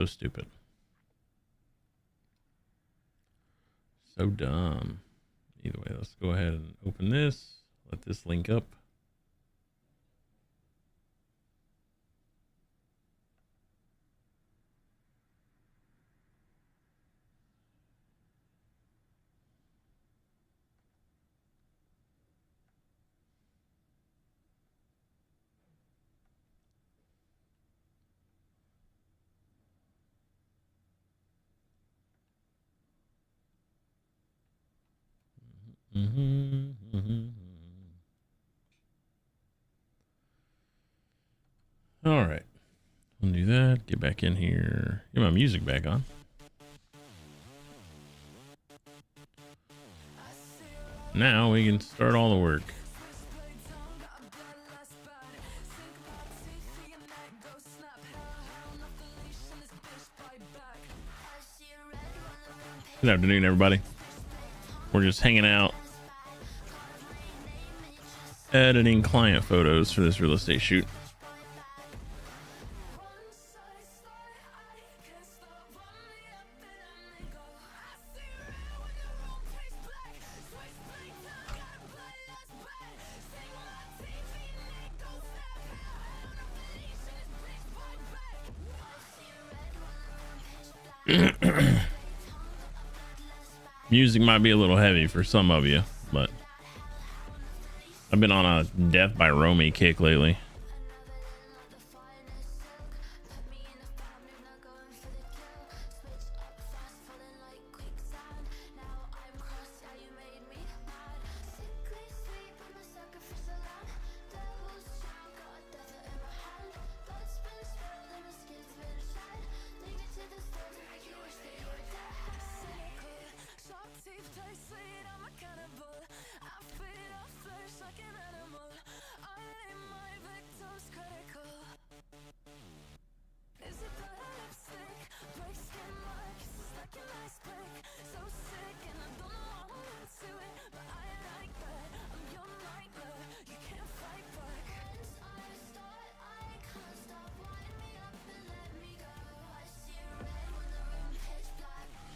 So stupid. So dumb. Either way, let's go ahead and open this. Let this link up. All right. We'll do that. Get back in here. Get my music back on. Now we can start all the work. Good afternoon, everybody. We're just hanging out, editing client photos for this real estate shoot. Music might be a little heavy for some of you, but I've been on a Death by Romy kick lately.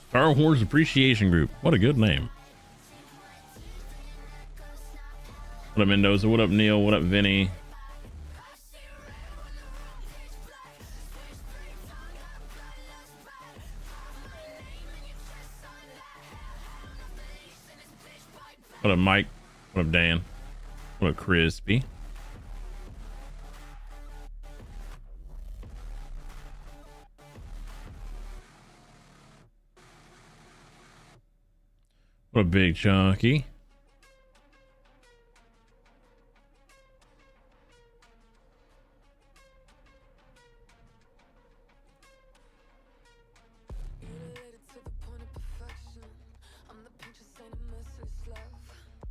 Star Wars Appreciation Group. What a good name. What up, Mendoza? What up, Neil? What up, Vinny? What up, Mike? What up, Dan? What up, Crispy? What a big chunky.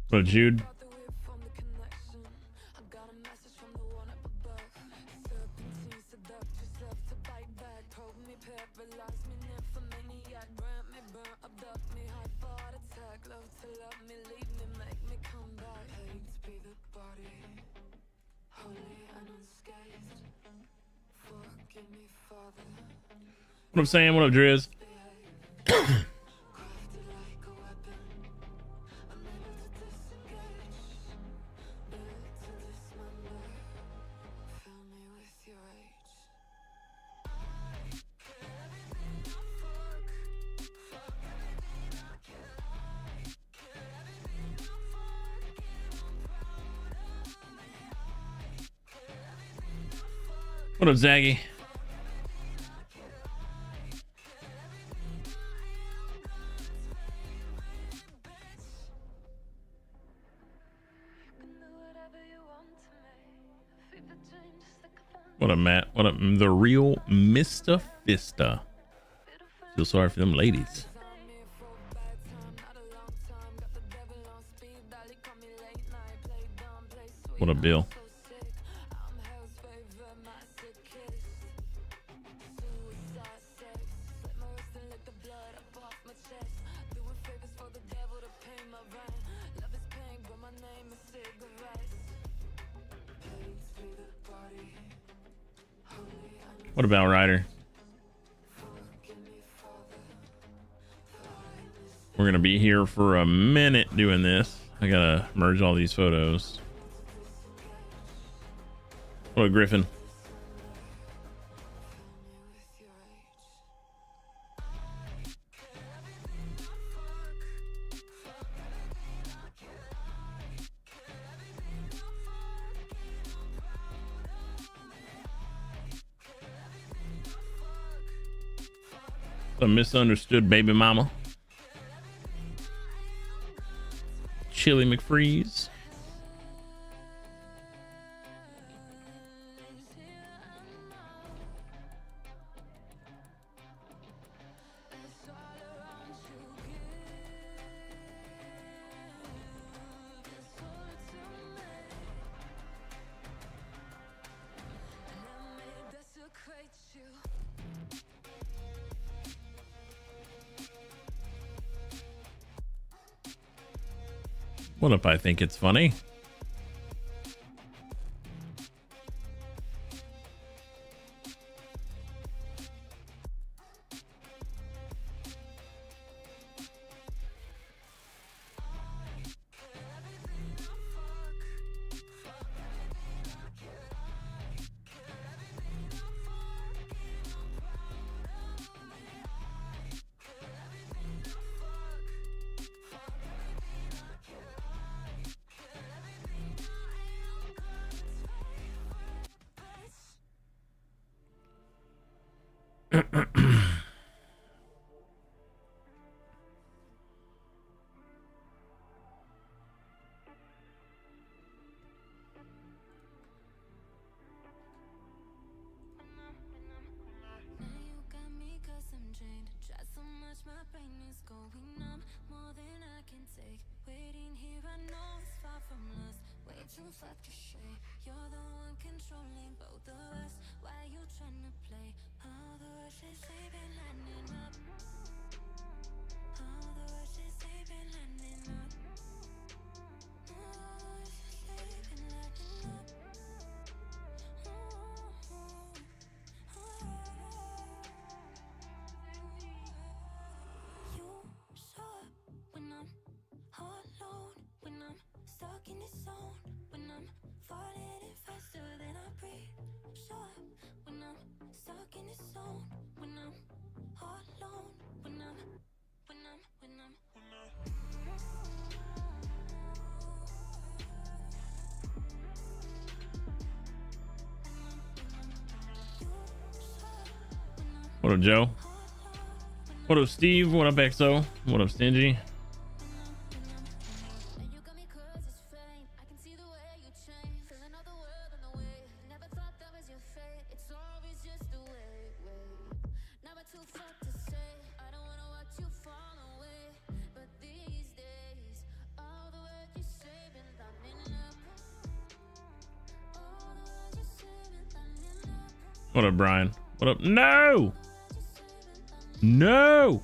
What a Jude. What up, Sam? What up, Driz? What up, Zaggy? What up, Matt? What up, the real Mr. Fista? Feel sorry for them ladies. What up, Bill? What about Ryder? We're gonna be here for a minute doing this. I gotta merge all these photos. What a Griffin. A misunderstood baby mama. Chili McFreeze. What if I think it's funny? What up, Joe? What up, Steve? What up, XO? What up, Stingy? What up, Brian? What up? No! No!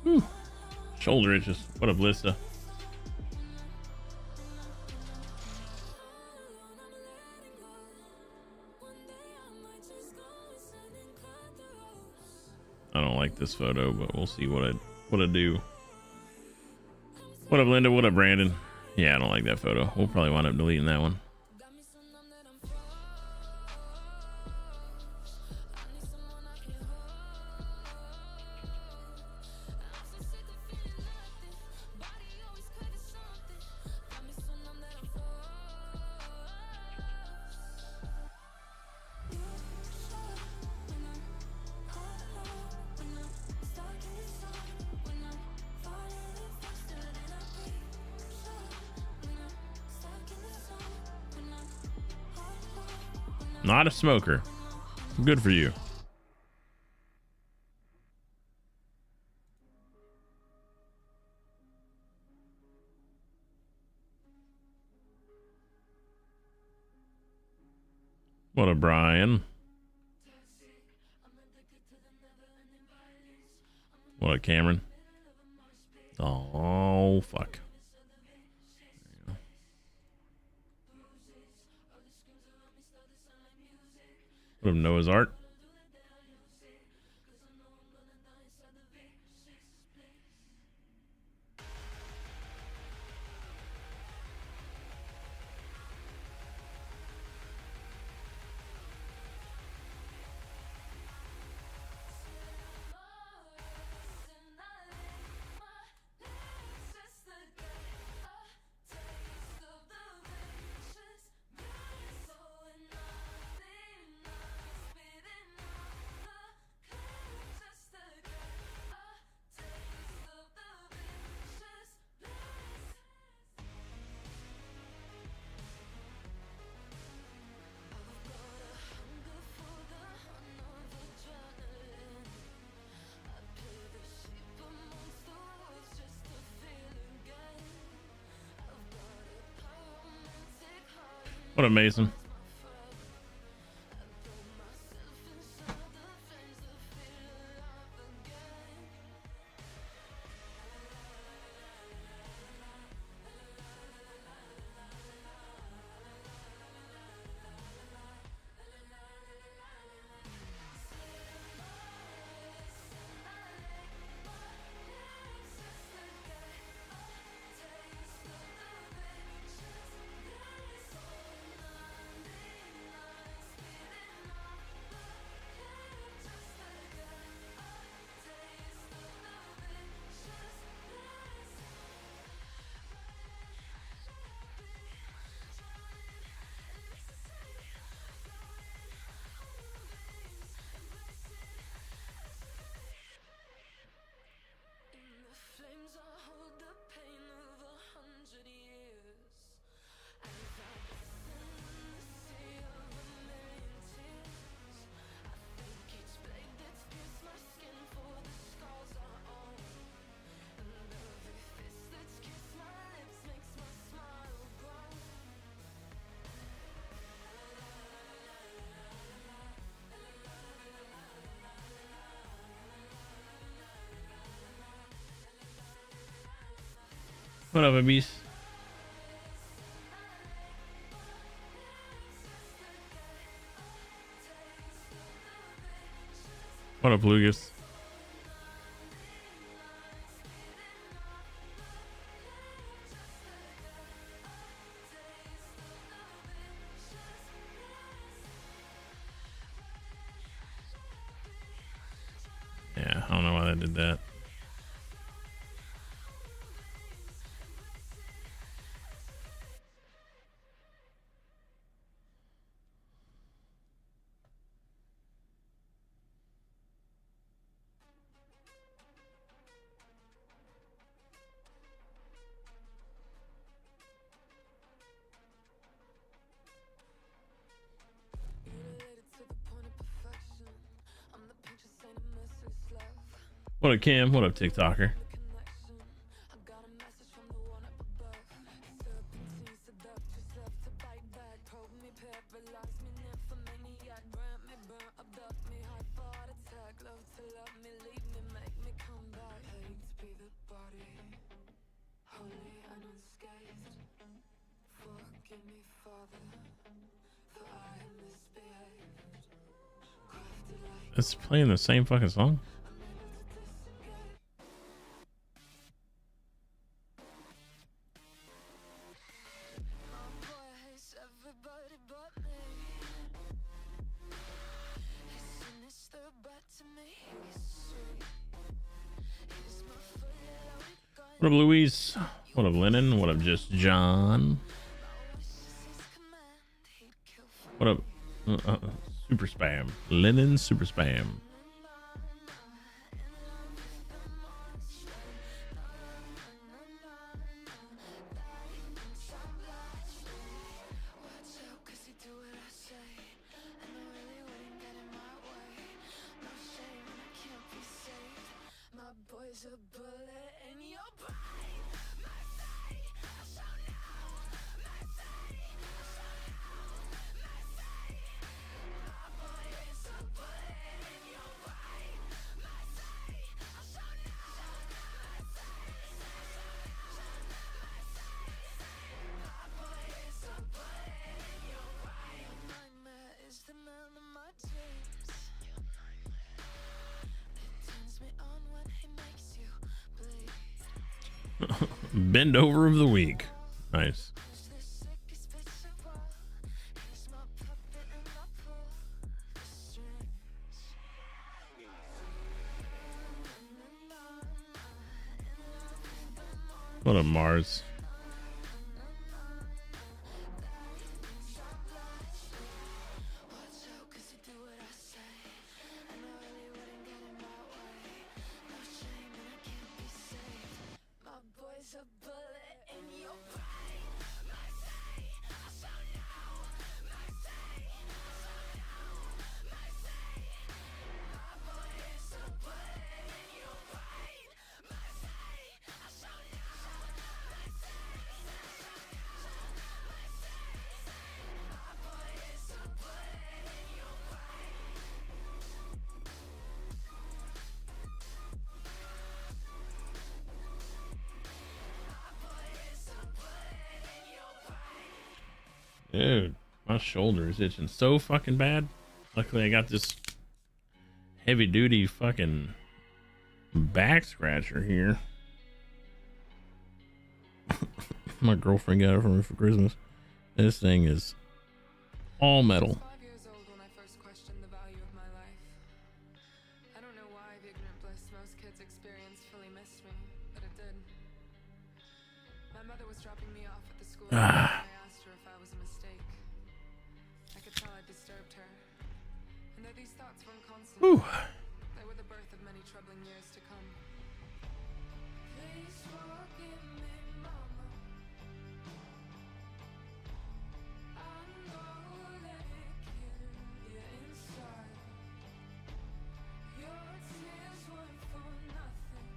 Whew. Shoulder itches. What up, Lista? I don't like this photo, but we'll see what I do. What up, Linda? What up, Brandon? Yeah, I don't like that photo. We'll probably wind up deleting that one. Not a smoker. Good for you. What a Brian. What a Cameron. Oh, fuck. What a Noah's Ark. What a Mason. What up, Beast? What up, Lucas? Yeah, I don't know why they did that. What up, Kim? What up, TikToker? It's playing the same fucking song. What up, Louise? What up, Lennon? What up, Just John? What up, Super Spam? Lennon Super Spam. Bend over of the week. Nice. What a Mars. Dude, my shoulder is itching so fucking bad. Luckily, I got this heavy duty fucking back scratcher here. My girlfriend got it for me for Christmas. This thing is all metal. 5 years old when I first questioned the value of my life. I don't know why the ignorant bliss most kids experience fully missed me, but it did. My mother was dropping me off at the school and I asked her if I was a mistake. I could tell I disturbed her. And though these thoughts were constant, they were the birth of many troubling years to come. Please forgive me, Mama. I know that it killed you inside. Your tears weren't for nothing.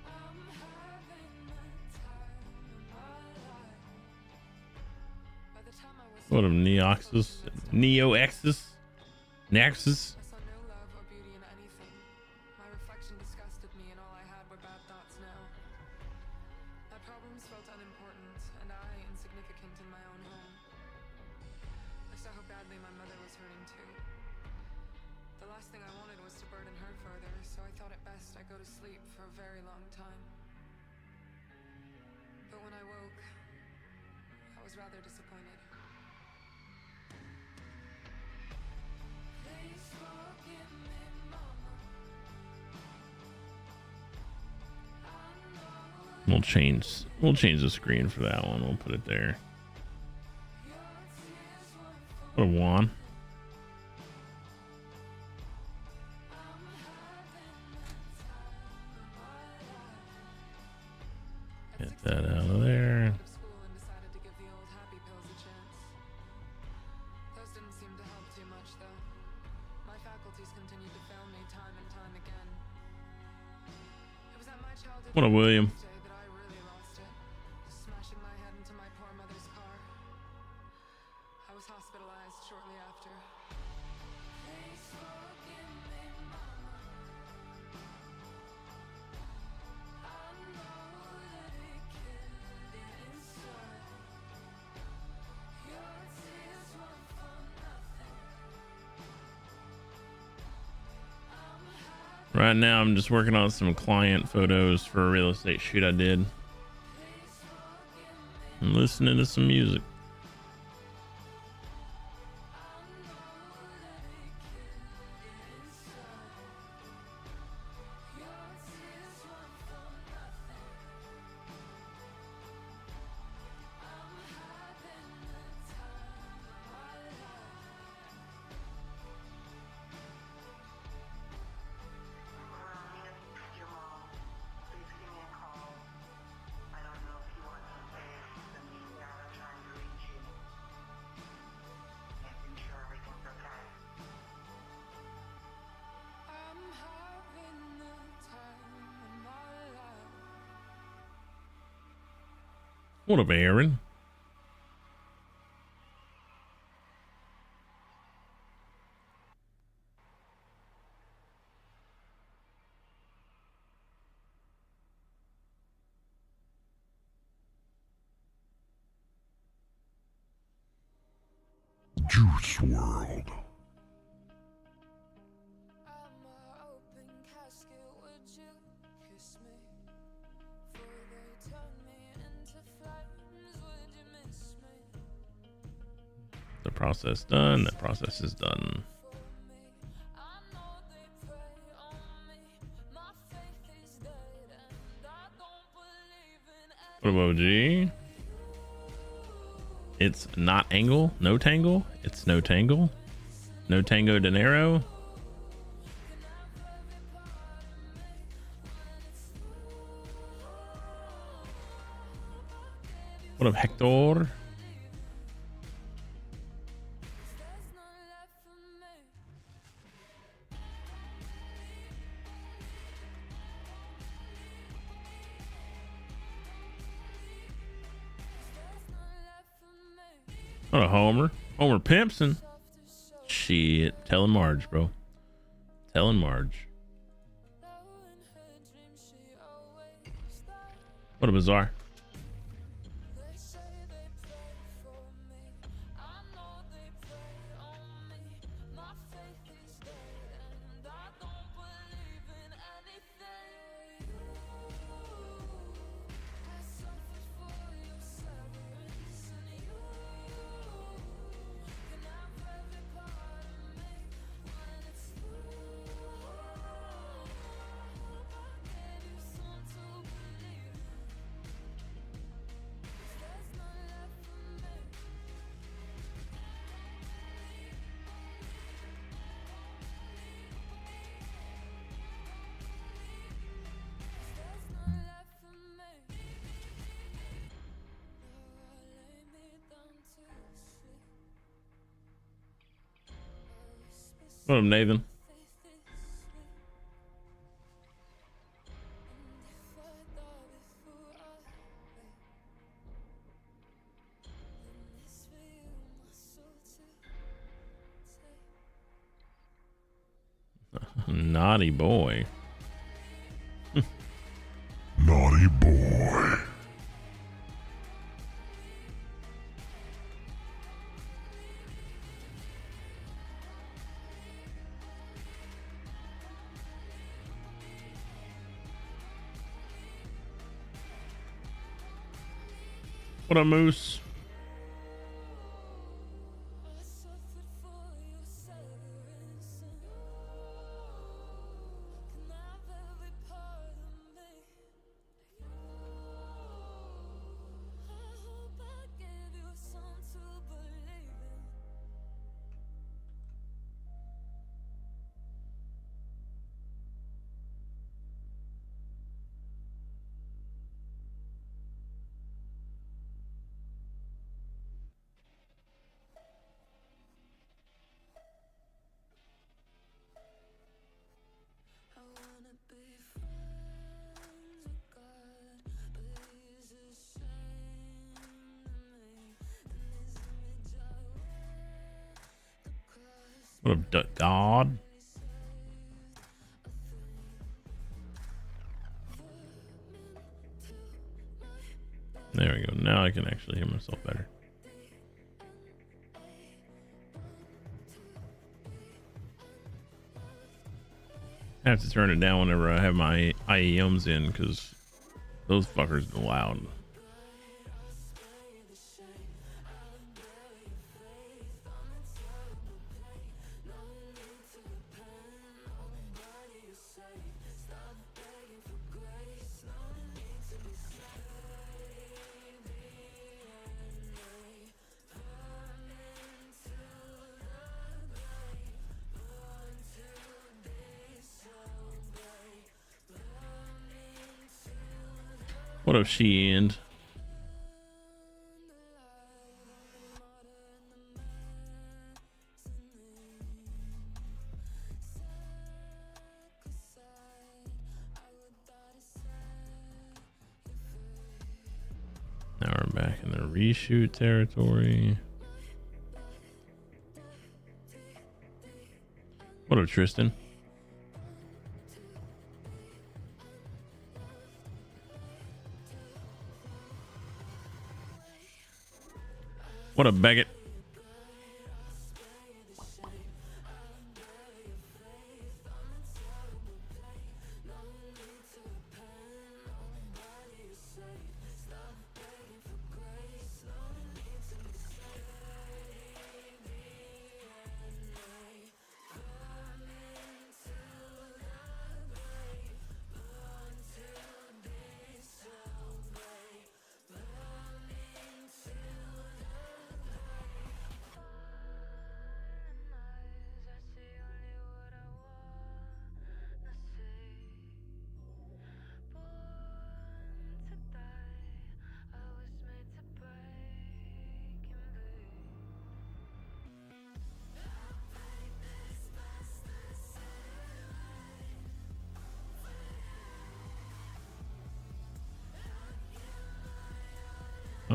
I'm having the time of my life. By the time I was What a Neoxys, Neo-Exus, Nexus. I saw no love or beauty in anything. My reflection disgusted me, and all I had were bad thoughts now. My problems felt unimportant, and I insignificant in my own home. I saw how badly my mother was hurting too. The last thing I wanted was to burden her further, so I thought it best I go to sleep for a very long time. But when I woke, I was rather disappointed. Please forgive me, Mama. I know We'll change the screen for that one. We'll put it there. your tears weren't for What a wand. I'm having the time of my life. Get that out of there. Out of school and decided to give the old happy pills a chance. Those didn't seem to help too much, though. My faculties continued to fail me time and time again. It was at my childhood What a William. day that I really lost it, smashing my head into my poor mother's car. I was hospitalized shortly after. Please forgive me, Mama. I know that it killed you inside. Your tears weren't for nothing. I'm happy. Right now, I'm just working on some client photos for a real estate shoot I did. Please forgive me. I'm listening to some music. I know that it killed you inside. Your tears weren't for nothing. I'm having the time of my life. Your mom, please give me a call. I don't know if you want to say something that I'm trying to reach you. Making sure everything's okay. I'm having the time of my life. What up, Aaron? Juice World. I'm a open casket, would you kiss the process done. That process is done. What about G? It's not angle, no tangle. It's no tangle, no tango dinero. What up, Hector? What a Homer. Homer Pimpson. Shit. Telling Marge, bro. Telling Marge. What a bizarre. What up, Nathan? Naughty boy. Naughty boy. What a moose. What up, God? There we go. Now I can actually hear myself better. I have to turn it down whenever I have my IEMs in because those fuckers are loud. What up, she and now we're back in the reshoot territory. What up, Tristan? What up, Beckett?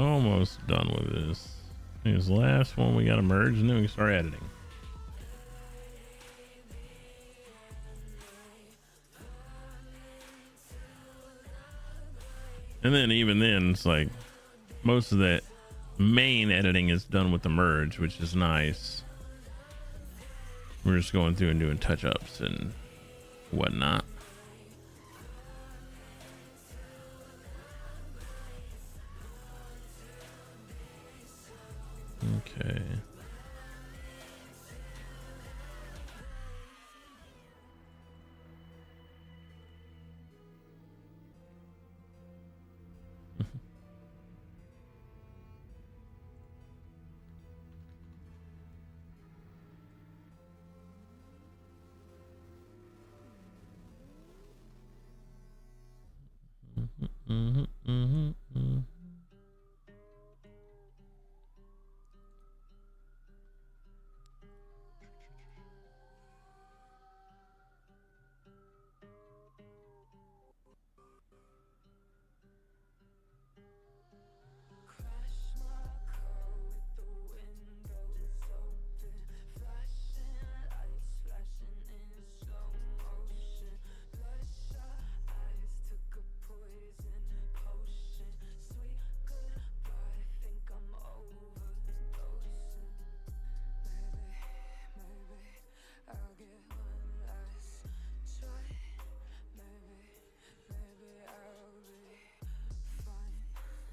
Almost done with this. This last one we got to merge, and then we can start editing. And then even then, it's like most of that main editing is done with the merge, which is nice. We're just going through and doing touch-ups and whatnot. Okay.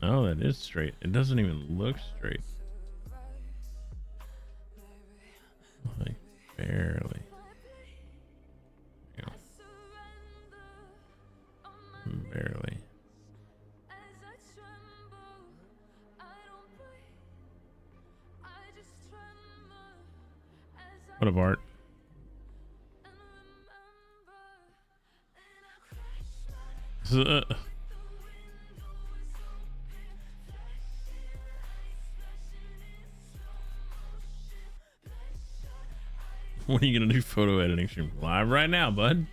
Oh, that is straight. It doesn't even look straight. Like, barely. Yeah. Barely. What up, Art? When are you gonna do photo editing stream? Live right now, bud.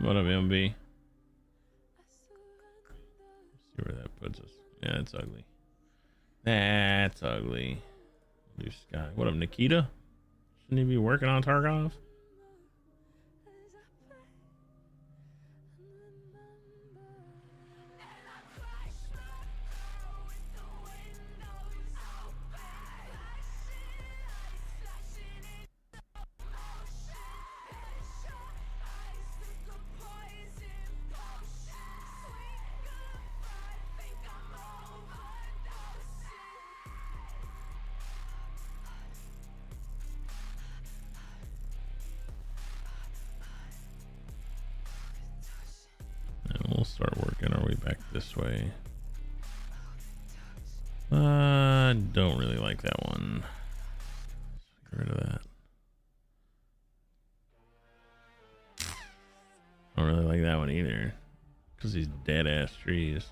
What up, MB? See where that puts us. Yeah, that's ugly. That's ugly. Blue sky. What up, Nikita? Shouldn't he be working on Tarkov? We'll start working our way back this way. Don't really like that one. Get rid of that. Don't really like that one either, because these dead ass trees.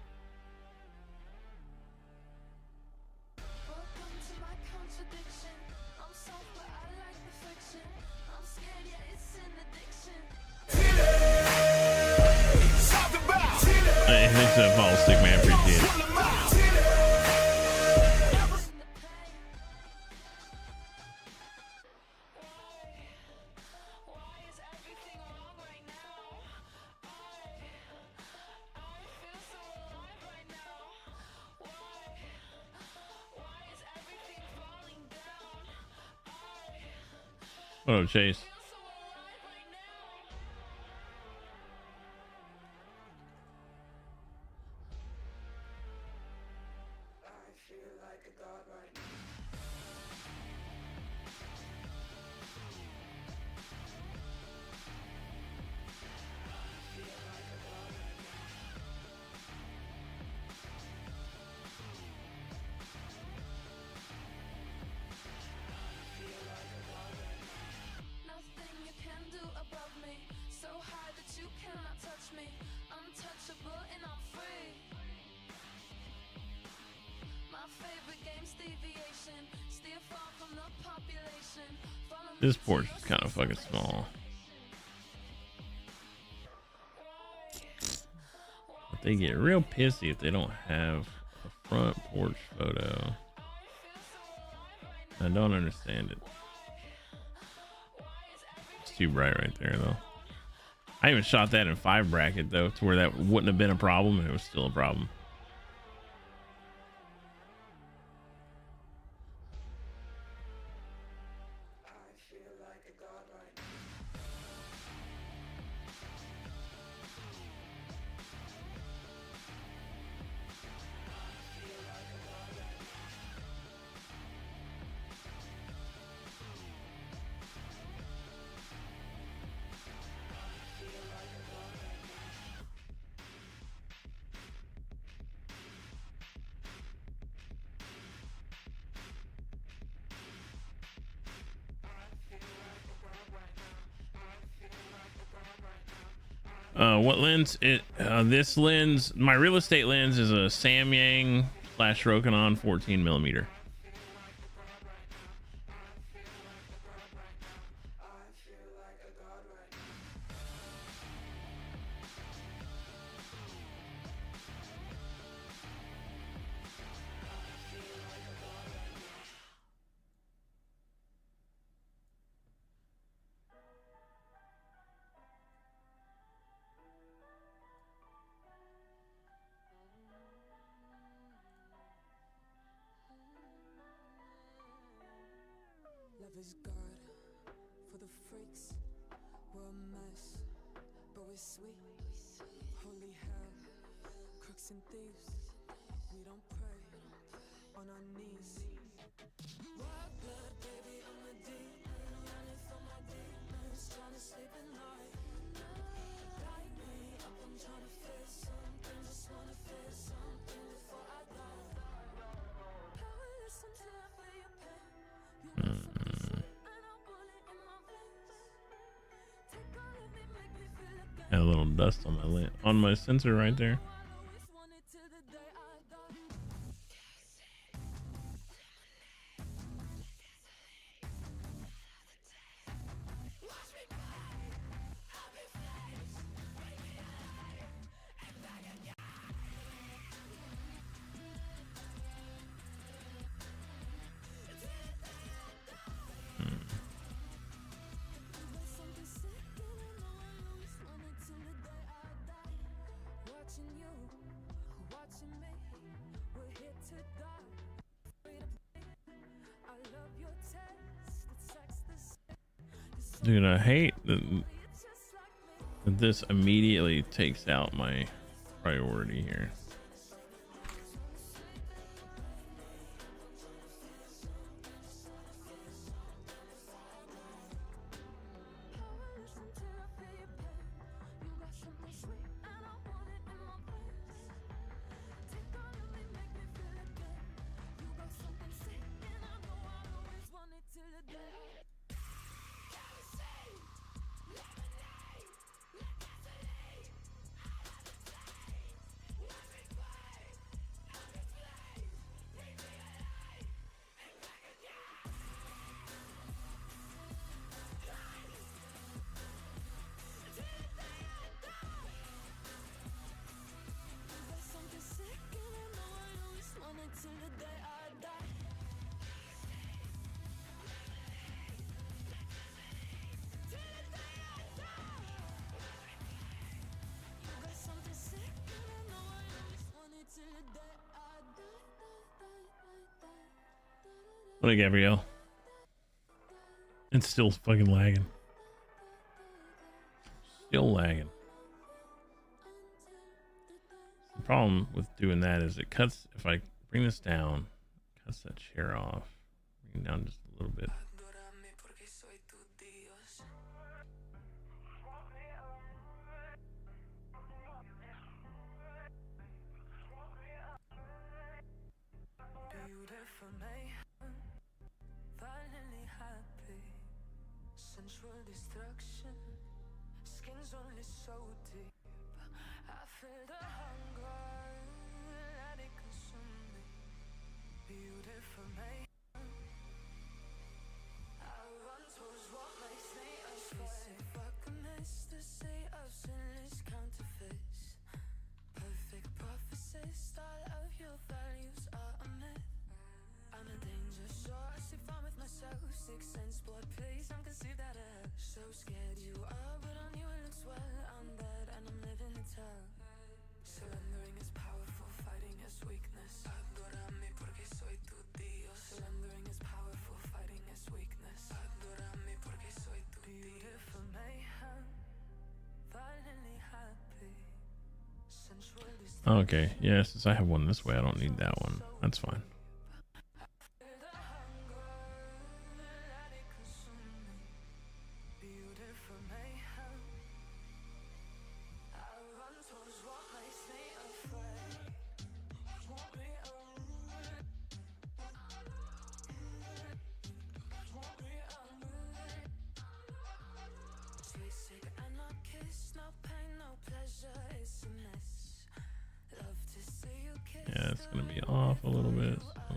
Hey, thanks for that follow, stick man. Appreciate it. What up, Chase? This porch is kind of fucking small. But they get real pissy if they don't have a front porch photo. I don't understand it. It's too bright right there though. I even shot that in 5 bracket though, to where that wouldn't have been a problem and it was still a problem. What lens? This lens, my real estate lens, is a Samyang / Rokinon 14mm. Love is God for the freaks. We're a mess, but we're sweet. Holy hell, crooks and thieves. We don't pray on our knees. White blood, baby, I'm a demon. Running from my demons, trying to sleep at night. Light me up, I'm trying to feel something. Just wanna feel something before I die. Powerless until I feel your pain. Got a little dust on my sensor right there. Dude, I hate that this immediately takes out my priority here. What a Gabrielle. It's still fucking lagging. Still lagging. The problem with doing that is it cuts, if I bring this down, it cuts that chair off. Bring it down just a little bit. Destruction, skin's only so deep. I feel the hunger, let it consume me. Okay, yeah, since I have one this way, I don't need that one. That's fine. Yeah, it's gonna be off a little bit. So.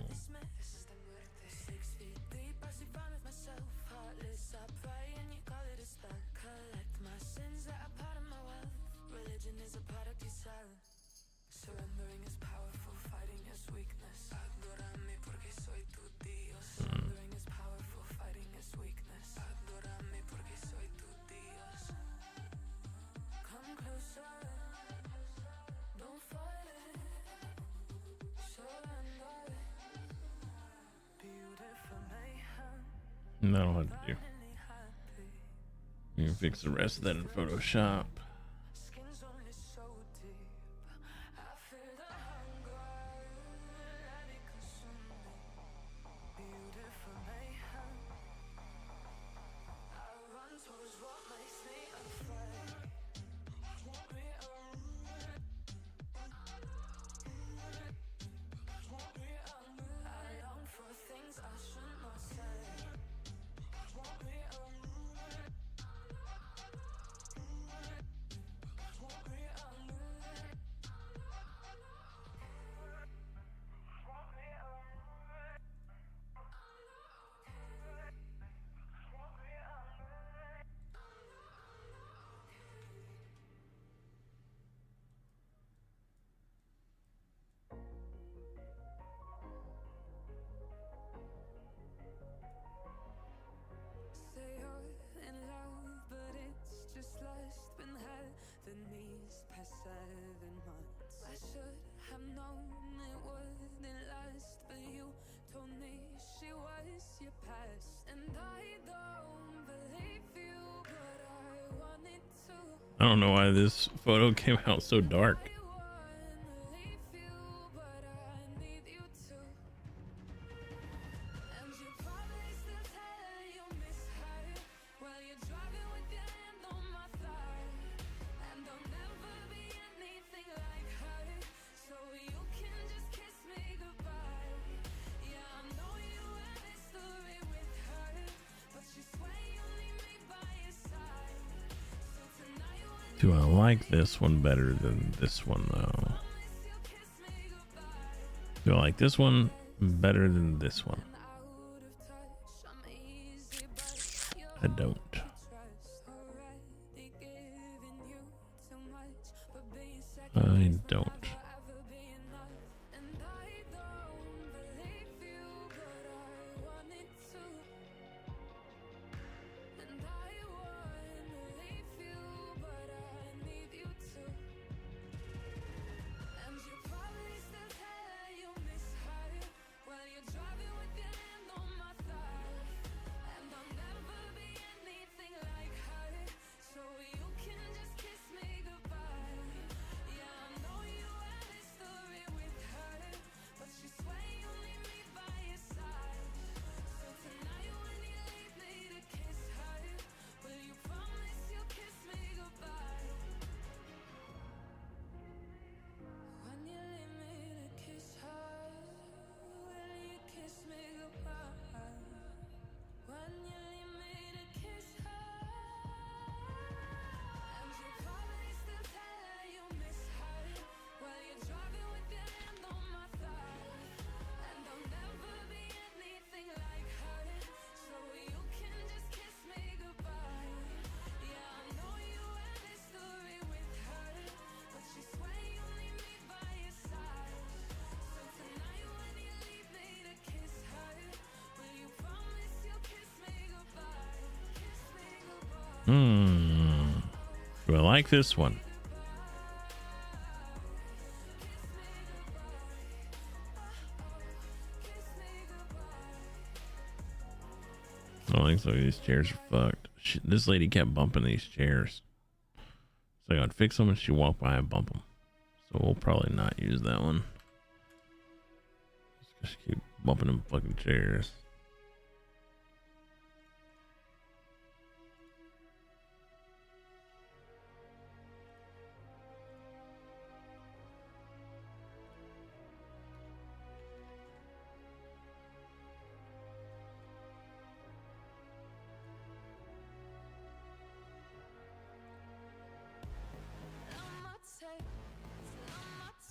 That'll have to do. You can fix the rest of that in Photoshop. I don't know why this photo came out so dark. Do I like this one better than this one though? Do I like this one better than this one? I don't. I don't. Do I like this one? I don't think so. These chairs are fucked. This lady kept bumping these chairs. So I'd fix them and she walked by and bump them. So we'll probably not use that one. Just keep bumping them fucking chairs.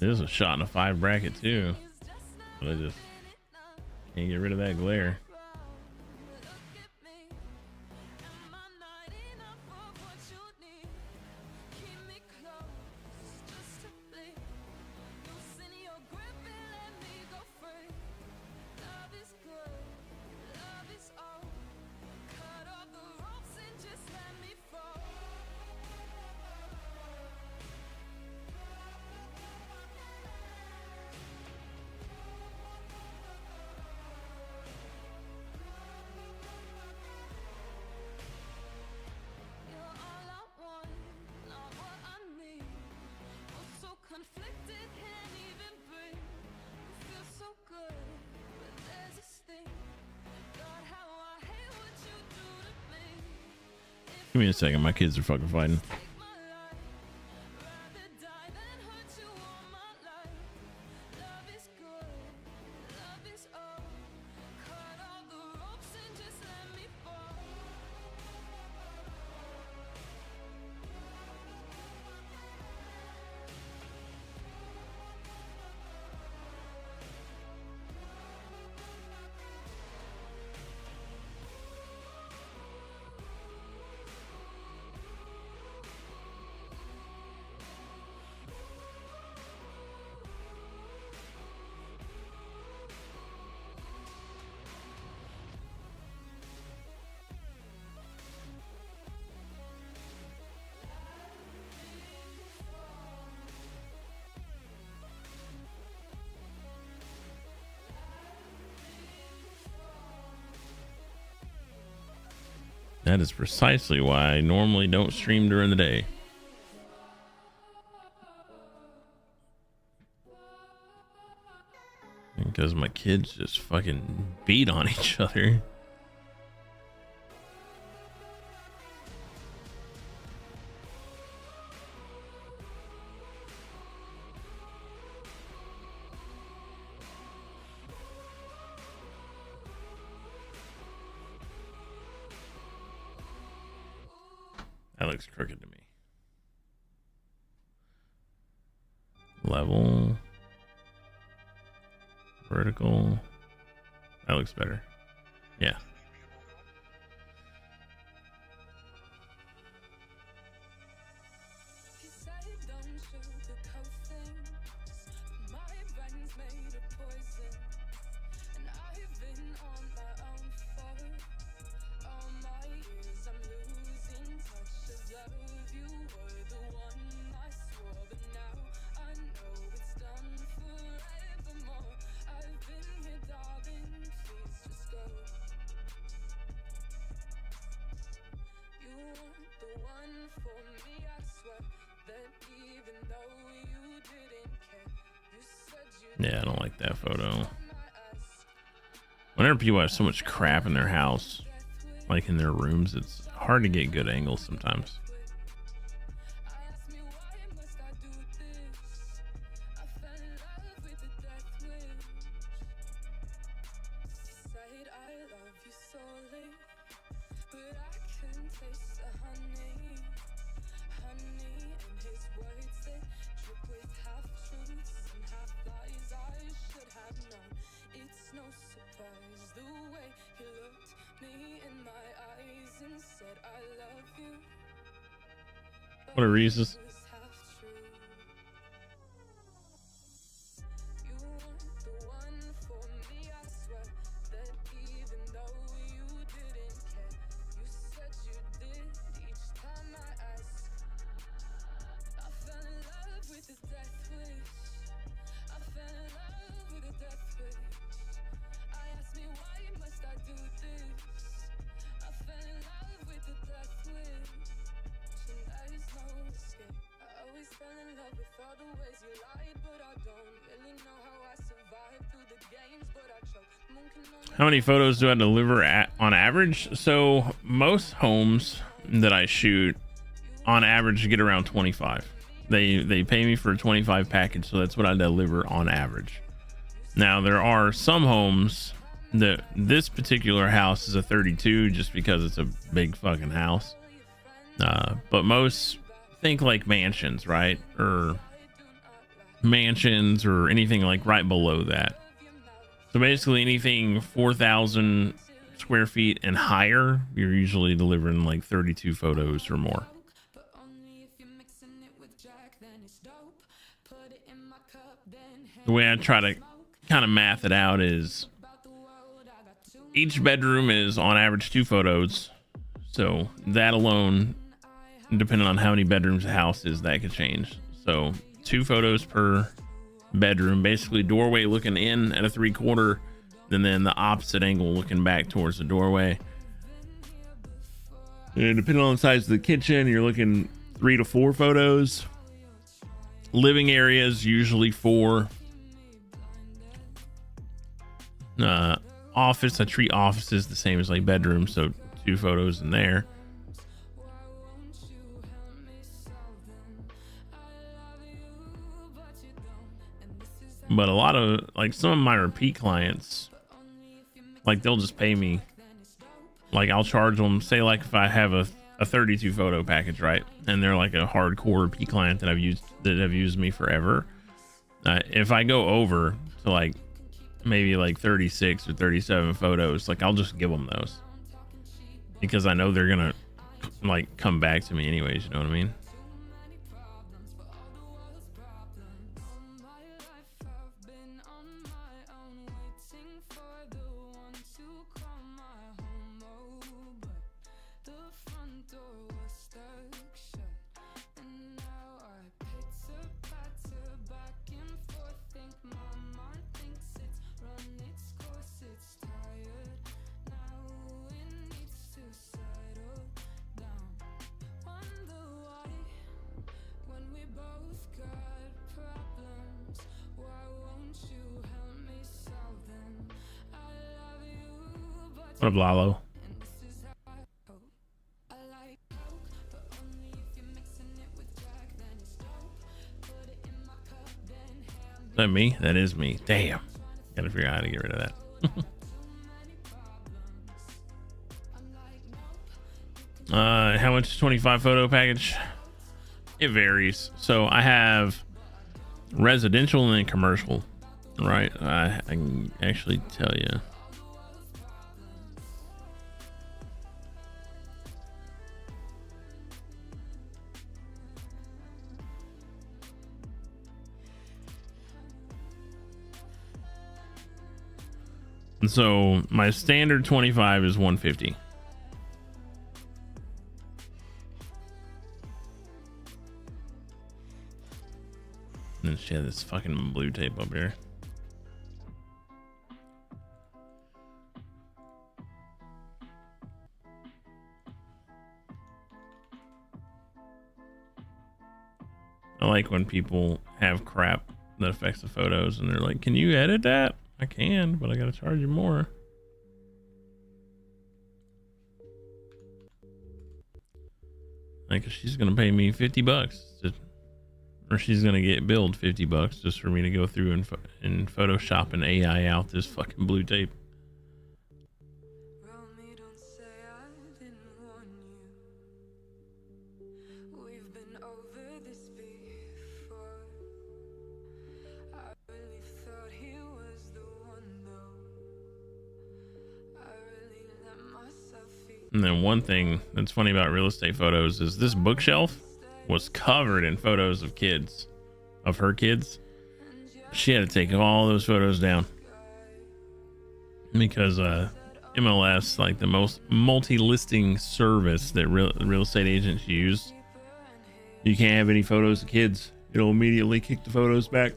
There's a shot in a 5 bracket too. But I just can't get rid of that glare. Give me a second, my kids are fucking fighting. That is precisely why I normally don't stream during the day. Because my kids just fucking beat on each other. That looks crooked to me. Level. Vertical. That looks better. Yeah. Yeah, I don't like that photo. Whenever people have so much crap in their house, like in their rooms, it's hard to get good angles sometimes. What a Reese's. How many photos do I deliver on average? So most homes that I shoot on average get around 25. They pay me for a 25 package, so that's what I deliver on average. Now there are some homes that this particular house is a 32 just because it's a big fucking house. But most think like mansions, right? Or mansions or anything like right below that. So basically anything 4,000 square feet and higher, you're usually delivering like 32 photos or more. The way I try to kind of math it out is each bedroom is on average 2 photos. So that alone, depending on how many bedrooms the house is, that could change. So 2 photos per bedroom, basically doorway looking in at a 3/4, and then the opposite angle looking back towards the doorway. And depending on the size of the kitchen, you're looking 3 to 4 photos. Living areas usually 4. Office, I treat offices the same as like bedrooms, so 2 photos in there. But a lot of like some of my repeat clients, like they'll just pay me, like I'll charge them, say like if I have a 32 photo package, right, and they're like a hardcore repeat client that have used me forever. If I go over to like maybe like 36 or 37 photos, like I'll just give them those because I know they're gonna like come back to me anyways, you know what I mean? What up, Lalo? Is that me? That is me. Damn. Gotta figure out how to get rid of that. How much 25 photo package? It varies. So I have residential and then commercial, right? I can actually tell you. And so my standard 25 is 150. And then she had this fucking blue tape up here. I like when people have crap that affects the photos and they're like, can you edit that? I can, but I gotta charge you more. Like she's gonna pay me $50 or she's gonna get billed $50 just for me to go through and Photoshop and AI out this fucking blue tape. And then one thing that's funny about real estate photos is this bookshelf was covered in photos of kids, of her kids. She had to take all those photos down because MLS, like the most multi-listing service that real estate agents use, you can't have any photos of kids. It'll immediately kick the photos back.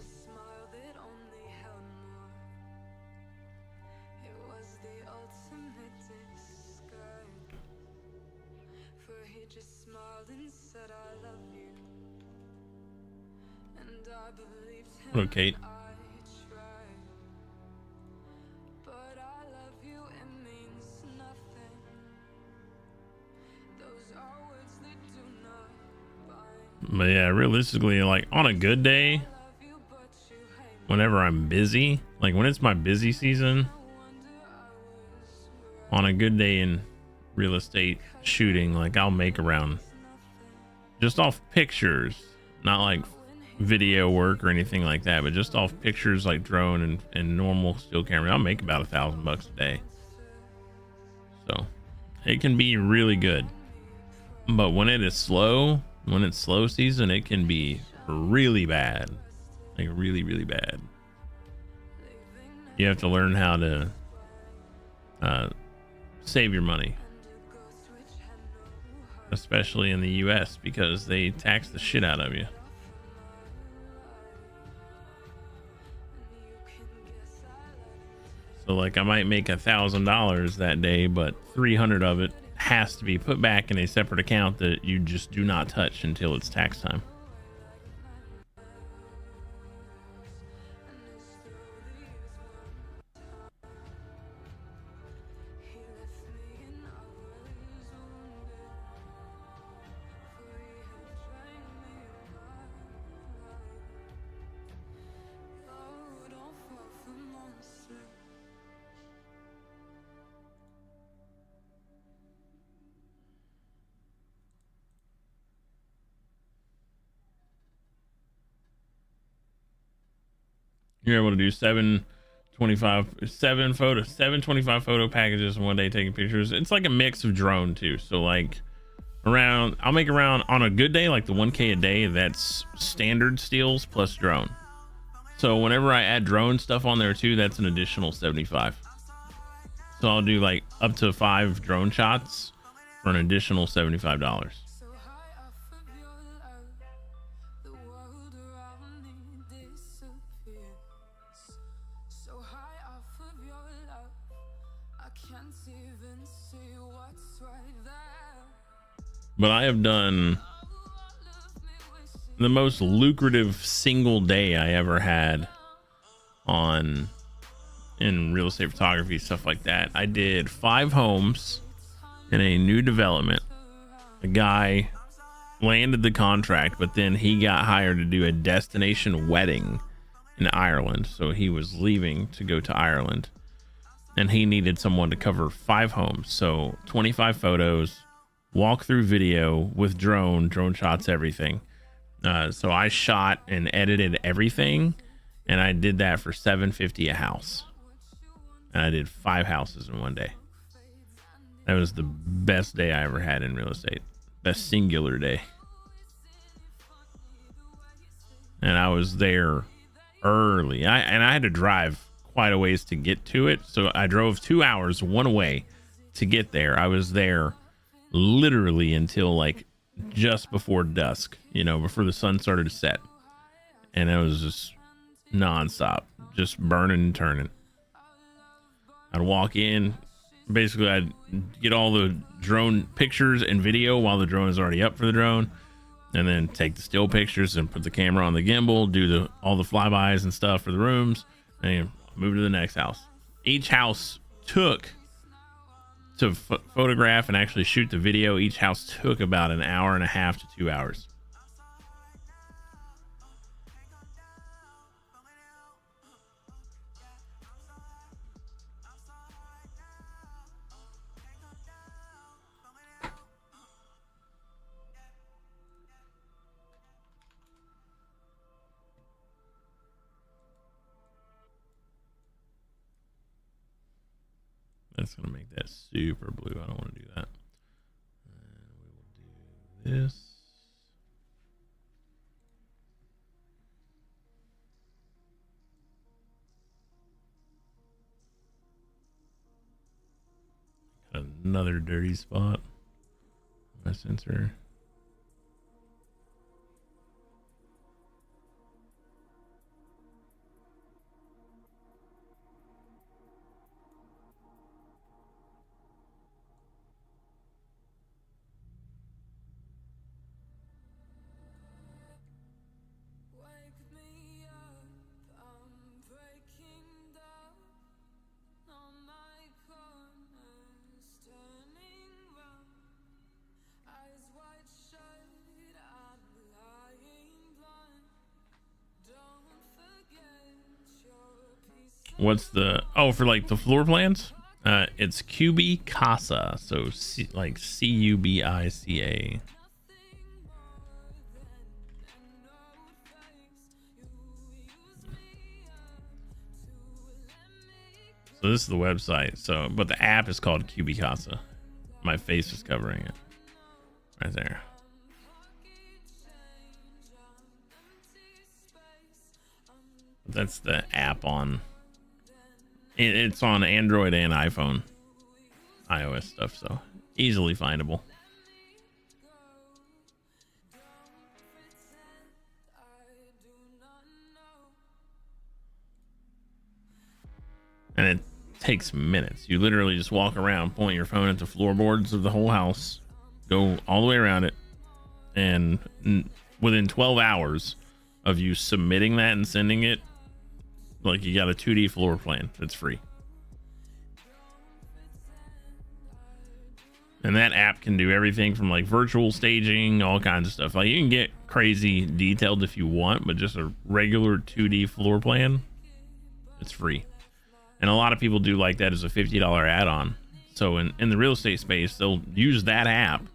Hello, Kate. But yeah, realistically, like on a good day, whenever I'm busy, like when it's my busy season, on a good day in real estate shooting, like I'll make around just off pictures, not like video work or anything like that, but just off pictures like drone and normal still camera, I'll make about $1,000 a day. So it can be really good. But when it is slow, when it's slow season, it can be really bad. Like really, really bad. You have to learn how to save your money, especially in the US, because they tax the shit out of you. So like I might make $1,000 that day, but 300 of it has to be put back in a separate account that you just do not touch until it's tax time. You're able to do 725 photo packages in one day taking pictures. It's like a mix of drone too. So like I'll make around on a good day, like the 1K a day, that's standard steals plus drone. So whenever I add drone stuff on there too, that's an additional 75. So I'll do like up to 5 drone shots for an additional $75. But I have done the most lucrative single day I ever had in real estate photography, stuff like that. I did 5 homes in a new development. A guy landed the contract, but then he got hired to do a destination wedding in Ireland. So he was leaving to go to Ireland, and he needed someone to cover 5 homes. So 25 photos, walkthrough video with drone shots, everything. So I shot and edited everything, and I did that for $750 a house. And I did 5 houses in one day. That was the best day I ever had in real estate. Best singular day. And I was there early. I had to drive quite a ways to get to it. So I drove 2 hours one way to get there. I was there literally until like just before dusk, before the sun started to set. And it was just nonstop, just burning and turning. I'd walk in, basically I'd get all the drone pictures and video while the drone is already up for the drone, and then take the still pictures and put the camera on the gimbal, do all the flybys and stuff for the rooms, and move to the next house. Each house took to photograph and actually shoot the video. Each house took about an hour and a half to 2 hours. That's gonna make that super blue. I don't want to do that. And we will do this. Got another dirty spot. My sensor. What's the for like the floor plans? It's QB Casa, so like Cubica. So this is the website. So, but the app is called QB Casa. My face is covering it right there. That's the app on. It's on Android and iPhone, iOS stuff, so easily findable. And it takes minutes. You literally just walk around, point your phone at the floorboards of the whole house, go all the way around it, and within 12 hours of you submitting that and sending it, like, you got a 2D floor plan that's free. And that app can do everything from like virtual staging, all kinds of stuff. Like, you can get crazy detailed if you want, but just a regular 2D floor plan, it's free. And a lot of people do like that as a $50 add-on. So in the real estate space, they'll use that app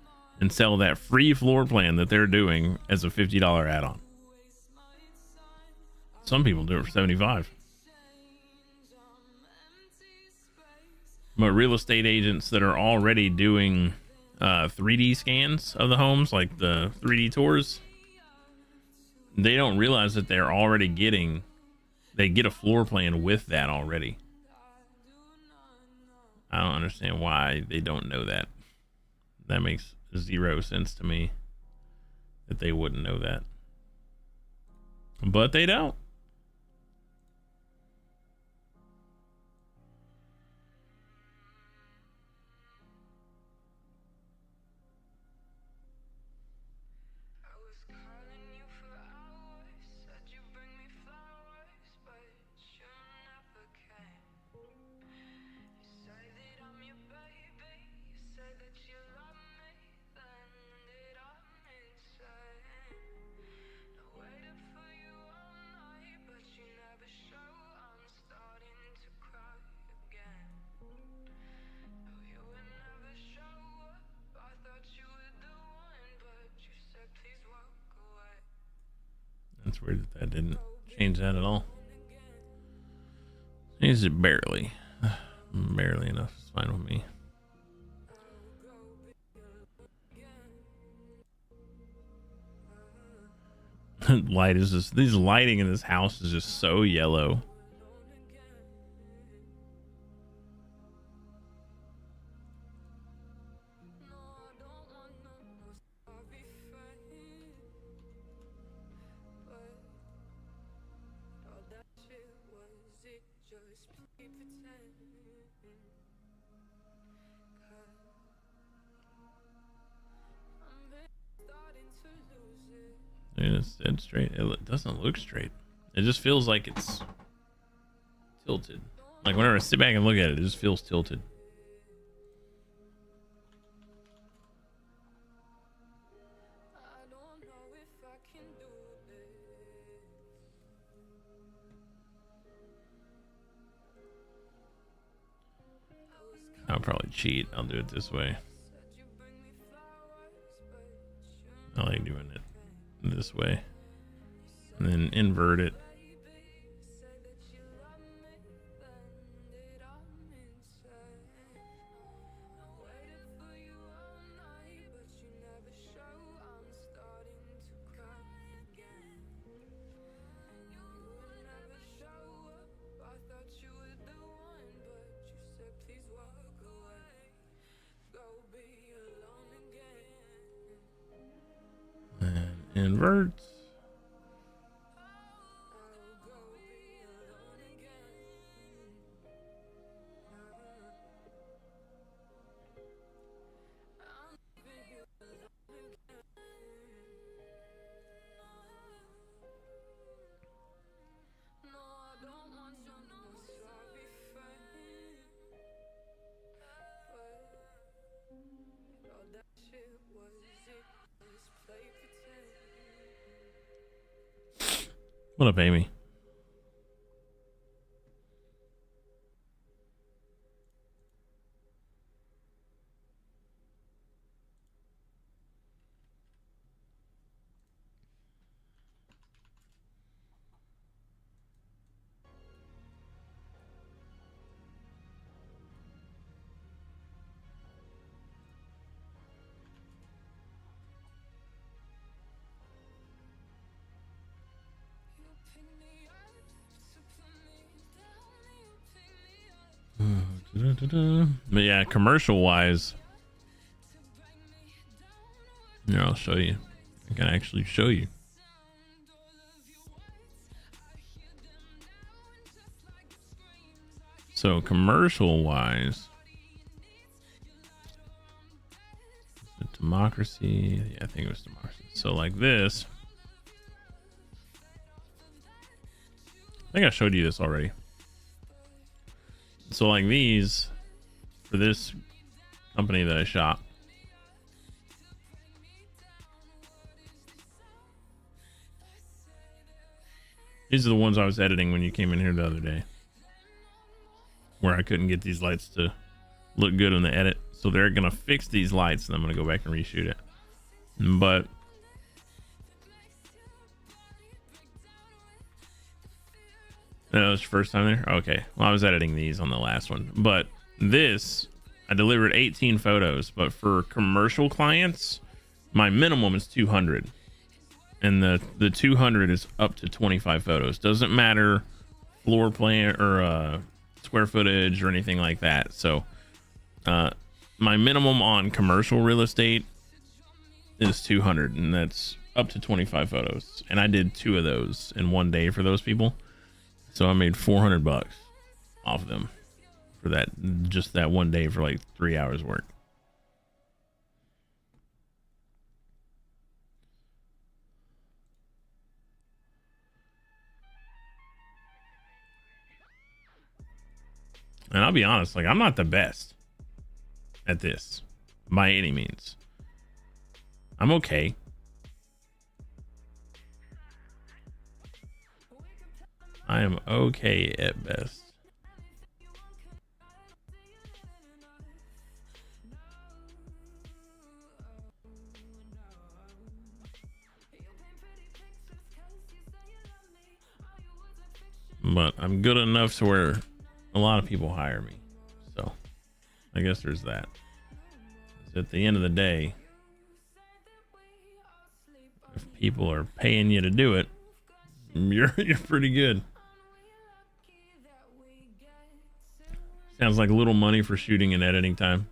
and sell that free floor plan that they're doing as a $50 add-on. Some people do it for $75. But real estate agents that are already doing 3D scans of the homes, like the 3D tours, they don't realize that they're already they get a floor plan with that already. I don't understand why they don't know that. That makes zero sense to me that they wouldn't know that. But they don't. That's weird that didn't change that at all. Is it barely? Barely enough. It's fine with me. Light is just, these lighting in this house is just so yellow. It's dead straight. It doesn't look straight. It just feels like it's tilted. Like whenever I sit back and look at it, it just feels tilted. I'll probably cheat. I'll do it this way. I like doing it this way and then invert it. Inverts. What up, Amy? But yeah, commercial wise, here, I'll show you. I can actually show you. So commercial wise, democracy. Yeah, I think it was democracy. So like this, I think I showed you this already. So like these, for this company that I shot, these are the ones I was editing when you came in here the other day, where I couldn't get these lights to look good in the edit. So they're gonna fix these lights, and I'm gonna go back and reshoot it. But that was your first time there? Okay. Well, I was editing these on the last one. But this, I delivered 18 photos. But for commercial clients, my minimum is 200. And the 200 is up to 25 photos. Doesn't matter floor plan or square footage or anything like that. So my minimum on commercial real estate is 200. And that's up to 25 photos. And I did 2 of those in one day for those people. So I made $400 off of them for that, just that one day for like 3 hours work. And I'll be honest, like I'm not the best at this by any means. I'm okay. I am okay at best. But I'm good enough to where a lot of people hire me. So I guess there's that. At the end of the day, if people are paying you to do it, you're pretty good. Sounds like little money for shooting and editing time.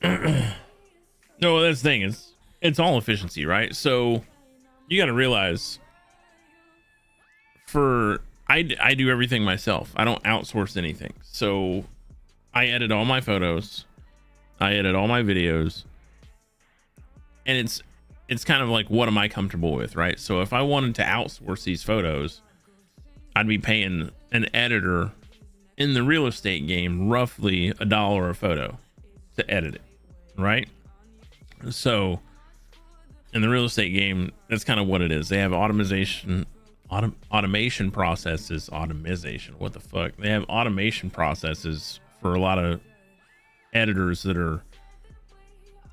No, that's the thing. It's all efficiency, right? So you got to realize, I do everything myself. I don't outsource anything. So I edit all my photos, I edit all my videos, and it's kind of like, what am I comfortable with, right? So if I wanted to outsource these photos, I'd be paying an editor in the real estate game roughly $1 a photo to edit it, right? So in the real estate game, that's kind of what it is. They have automation processes. What the fuck? They have automation processes for a lot of editors that are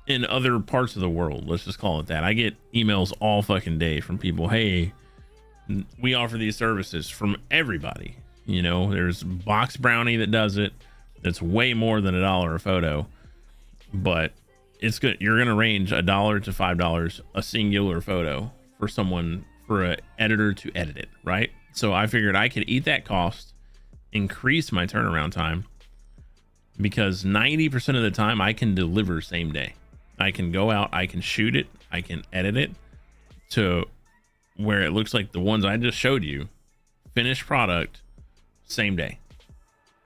in other parts of the world. Let's just call it that. I get emails all fucking day from people. Hey, we offer these services, from everybody. You know, there's Box Brownie that does it. That's way more than $1 a photo, but it's good. You're going to range $1 to $5 a singular photo for someone, for an editor to edit it, right? So I figured I could eat that cost, increase my turnaround time, because 90% of the time I can deliver same day. I can go out, I can shoot it, I can edit it to where it looks like the ones I just showed you, finished product, same day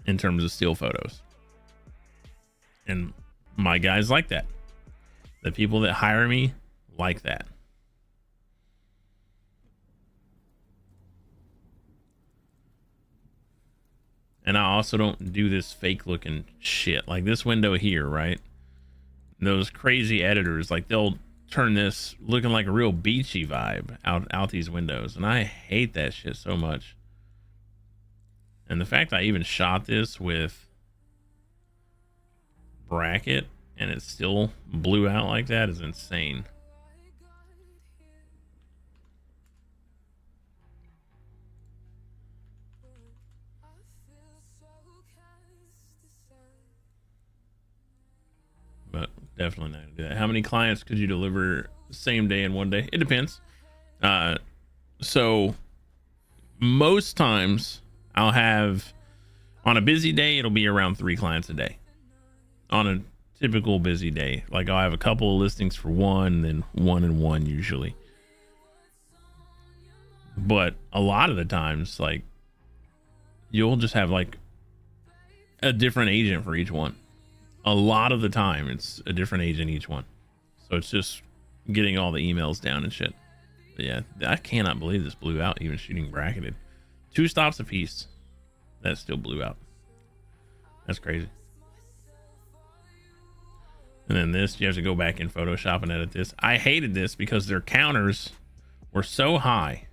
in terms of still photos. And my guys like that. The people that hire me like that. And I also don't do this fake looking shit like this window here, right? Those crazy editors, like they'll turn this looking like a real beachy vibe out these windows, and I hate that shit so much. And the fact I even shot this with bracket and it still blew out like that is insane. But definitely not gonna do that. How many clients could you deliver same day in one day? It depends. So most times I'll have On a busy day, it'll be around 3 clients a day. On a typical busy day, like I'll have a couple of listings for one, then 1 and 1 usually. But a lot of the times, like, you'll just have like a different agent for each one. A lot of the time, it's a different agent each one. So it's just getting all the emails down and shit. But yeah, I cannot believe this blew out, even shooting bracketed. 2 stops apiece. That still blew out. That's crazy. And then this, you have to go back in Photoshop and edit this. I hated this because their counters were so high.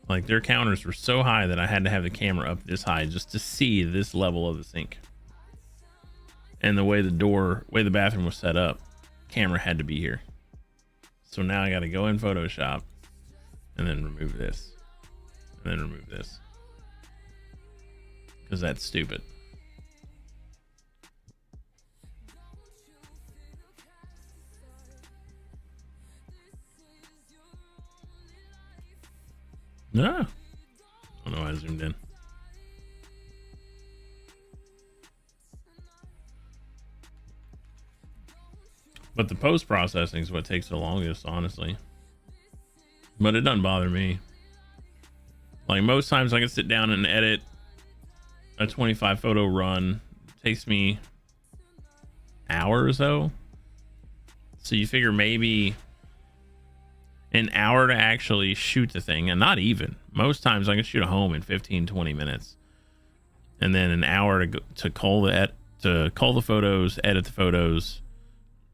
Like, their counters were so high that I had to have the camera up this high just to see this level of the sink. And the way the bathroom was set up, camera had to be here. So now I got to go in Photoshop and then remove this. And then remove this. Because that's stupid. No. I don't know why I zoomed in. But the post processing is what takes the longest, honestly. But it doesn't bother me. Like, most times I can sit down and edit a 25 photo run. It takes me an hour or so. So you figure maybe an hour to actually shoot the thing, and not even. Most times I can shoot a home in 15-20 minutes, and then an hour to cull the photos, edit the photos,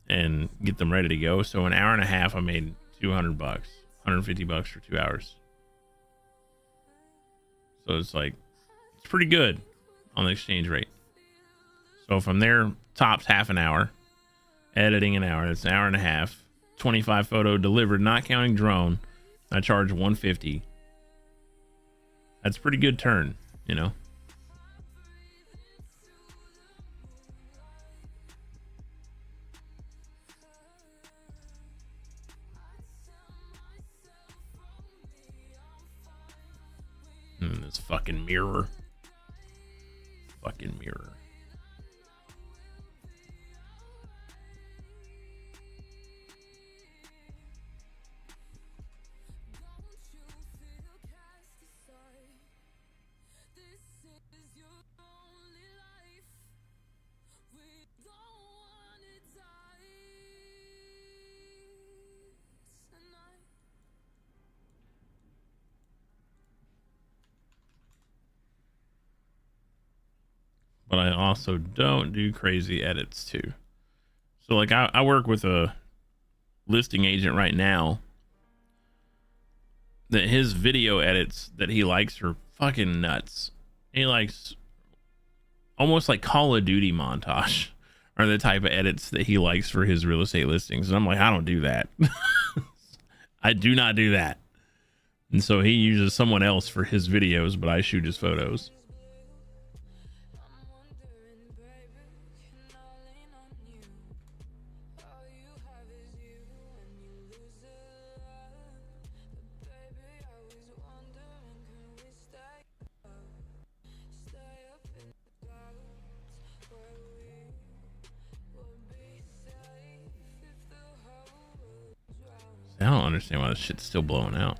and get them ready to go. So an hour and a half, I made $200, $150 for 2 hours. So it's like, it's pretty good on the exchange rate. So from there, tops half an hour, editing an hour. That's an hour and a half. 25 photo delivered, not counting drone. I charge $150. That's a pretty good turn, you know. And this fucking mirror. Fucking mirror. But I also don't do crazy edits too. So like I work with a listing agent right now that his video edits that he likes are fucking nuts. He likes almost like Call of Duty montage are the type of edits that he likes for his real estate listings. And I'm like, I don't do that. I do not do that. And so he uses someone else for his videos, but I shoot his photos. I don't understand why this shit's still blowing out.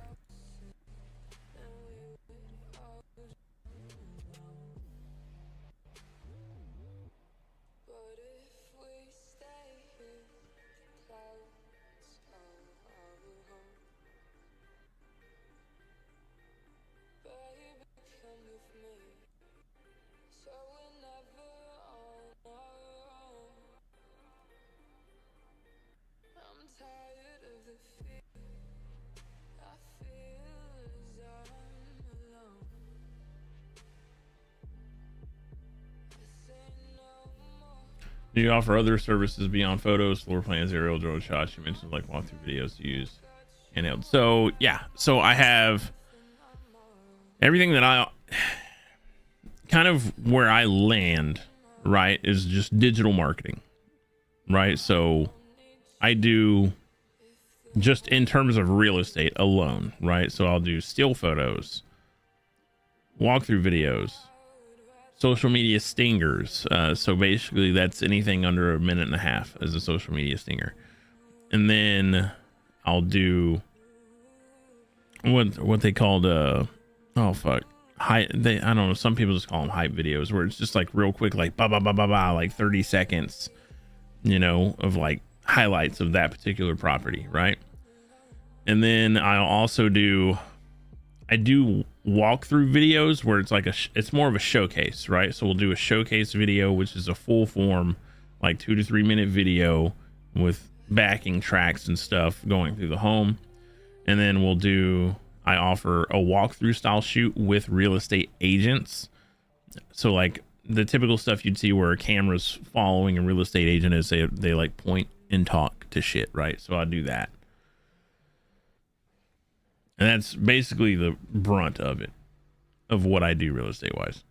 Do you offer other services beyond photos, floor plans, aerial drone shots? You mentioned like walkthrough videos to use handheld. So yeah, so I have everything that I kind of where I land, right, is just digital marketing, right? So I do just in terms of real estate alone, right? So I'll do still photos, walkthrough videos, social media stingers. So basically that's anything under a minute and a half as a social media stinger. And then I'll do what they called I don't know, some people just call them hype videos, where it's just like real quick, like ba ba ba ba ba, like 30 seconds, you know, of like highlights of that particular property, right? And then I'll also do walkthrough videos where it's like it's more of a showcase, right? So we'll do a showcase video, which is a full form, like 2 to 3 minute video with backing tracks and stuff going through the home. And then I offer a walkthrough style shoot with real estate agents. So like the typical stuff you'd see where a camera's following a real estate agent is they like point and talk to shit, right? So I do that. And that's basically the brunt of it, of what I do real estate wise.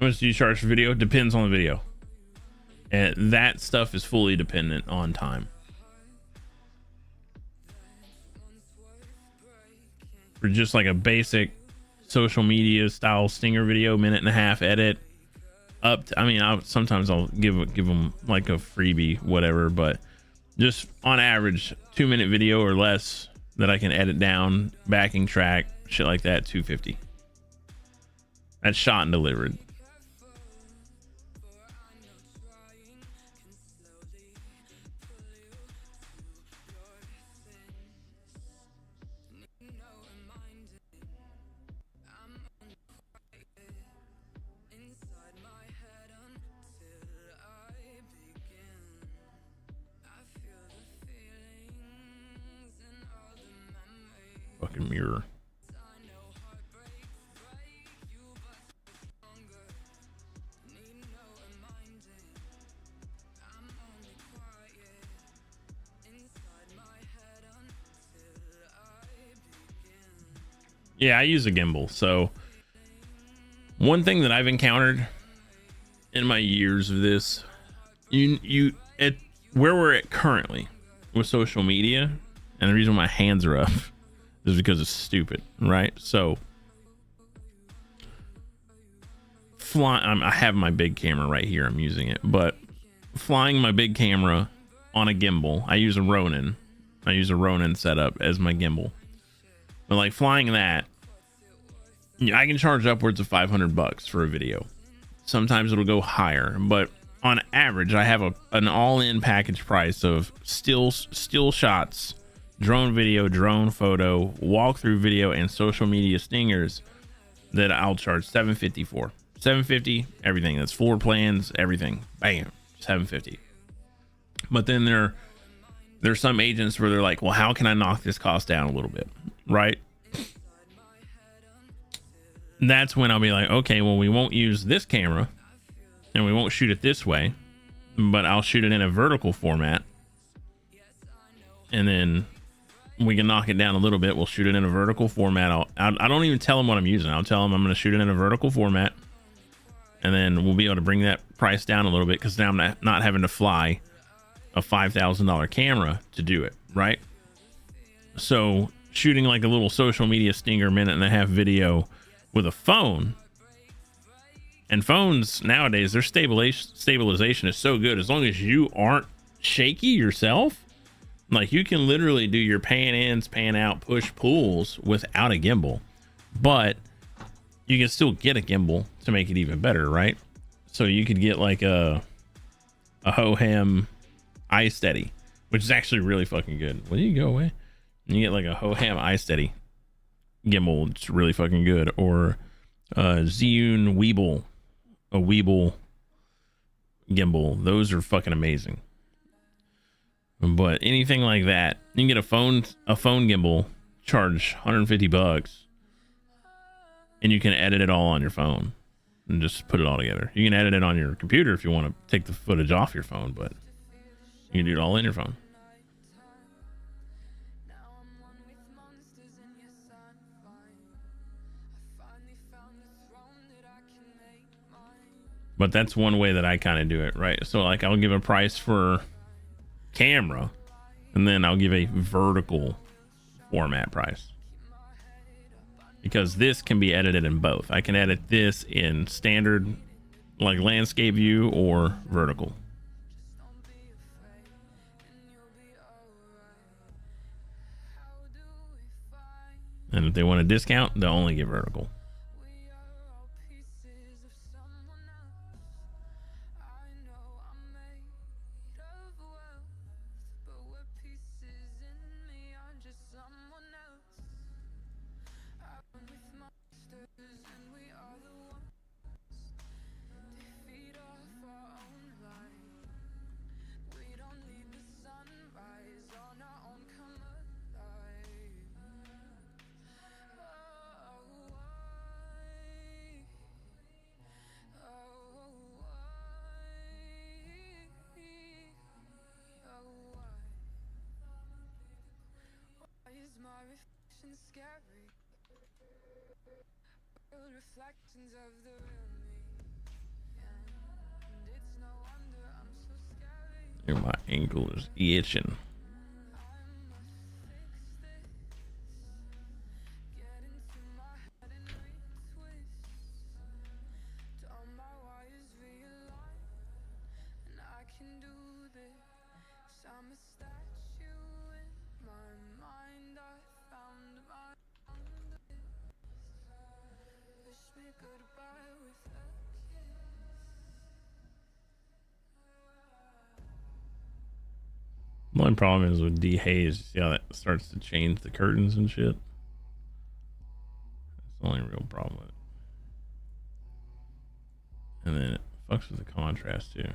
How much do you charge for video? Depends on the video. And that stuff is fully dependent on time. For just like a basic social media style stinger video, minute and a half edit, sometimes I'll give them like a freebie, whatever, but just on average, 2-minute video or less that I can edit down, backing track, shit like that, $250. That's shot and delivered. Fucking mirror. Yeah, I use a gimbal. So one thing that I've encountered in my years of this, at where we're at currently with social media, and the reason my hands are up is because it's stupid, right? So I have my big camera right here, I'm using it, but flying my big camera on a gimbal, I use a Ronin setup as my gimbal. But like flying that, I can charge upwards of $500 for a video. Sometimes it'll go higher, but on average, I have an all-in package price of still shots, drone video, drone photo, walkthrough video, and social media stingers that I'll charge $750 for. $750, everything. That's floor plans, everything. Bam, $750. But then there's some agents where they're like, well, how can I knock this cost down a little bit, right? That's when I'll be like, okay, well, we won't use this camera and we won't shoot it this way, but I'll shoot it in a vertical format, and then we can knock it down a little bit. We'll shoot it in a vertical format. I don't even tell them what I'm using. I'll tell them I'm going to shoot it in a vertical format, and then we'll be able to bring that price down a little bit, because now I'm not having to fly a $5,000 camera to do it, right? So shooting like a little social media stinger minute and a half video with a phone, and phones nowadays, their stabilization is so good, as long as you aren't shaky yourself. Like, you can literally do your pan ins, pan out, push pulls without a gimbal, but you can still get a gimbal to make it even better, right? So you could get like a Hohem iSteady, which is actually really fucking good. Will you go away? You get like a Hohem iSteady gimbal, it's really fucking good, or Zhiyun Weeble, a Weeble gimbal. Those are fucking amazing. But anything like that, you can get a phone gimbal, charge $150, and you can edit it all on your phone and just put it all together. You can edit it on your computer if you want to take the footage off your phone, but you can do it all in your phone. But that's one way that I kind of do it, right? So like I'll give a price for camera, and then I'll give a vertical format price, because this can be edited in both. I can edit this in standard like landscape view or vertical. And if they want a discount, they'll only get vertical. Reflections of the real me, and it's no wonder I'm so scary. My ankle is itching. Get into my head and retwist. All my wires realign, and I can do this. I'm a statue in my mind. I found my wish me goodbye with a kiss. The only problem is with dehaze, see how that starts to change the curtains and shit. That's the only real problem with it. And then it fucks with the contrast too.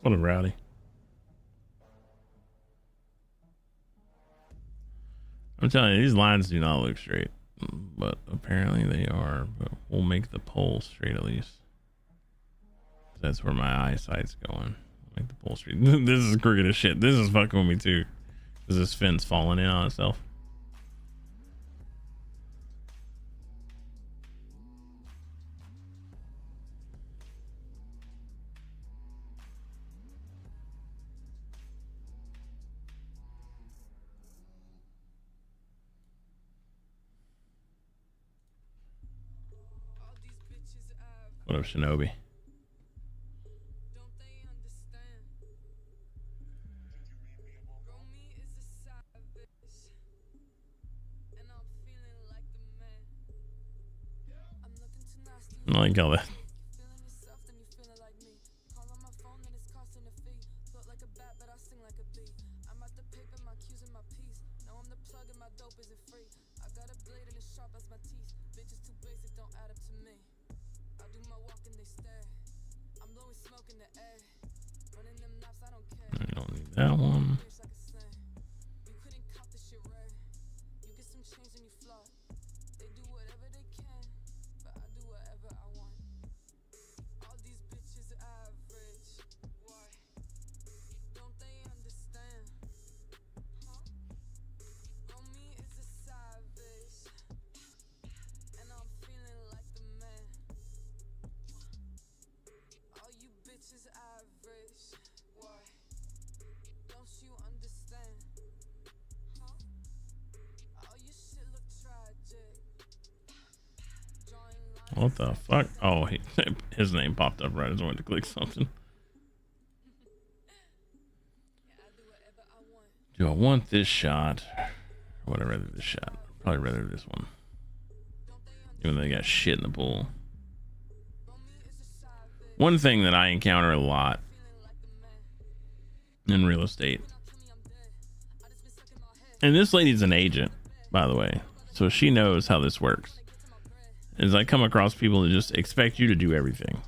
What a rowdy. I'm telling you, these lines do not look straight, but apparently they are. But we'll make the pole straight at least. That's where my eyesight's going. Make the pole straight. This is crooked as shit. This is fucking with me too, because this fence falling in on itself. What up, Shinobi? Don't they understand? Bro, me is a savage, and I'm feeling like the man. I'm looking too nasty. I like all that. Feeling yourself, then you feeling like me. Call on my phone, then it's costing a fee. Float like a bat, but I sing like a bee. I'm at the paper, my cues and my piece. Now I'm the plug and my dope isn't free. I got a blade and it's sharp as my teeth. Bitches too basic, don't add up to me. I do my walk and they stare. I'm blowing smoke in the air. Running them naps, I don't care. I don't need that one. Fierce like a slam. You couldn't cop the shit rare. You get some change and you flop. They do whatever they can, but I do whatever I want. All these bitches average. Why? Don't they understand? Huh? Bro, me is a savage, and I'm feeling like the man. All you bitches average. Why? Don't you understand? Huh? All you shit look tragic. Drawing lines. What the fuck? Oh, his name popped up right as I went to click something. I do whatever I want. Do I want this shot? Or would I rather this shot? Probably rather this one. Don't they Even though they got shit in the pool. Bro, me is a savage. One thing that I encounter a lot in real estate, and this lady's an agent, by the way, so she knows how this works, is I come across people that just expect you to do everything.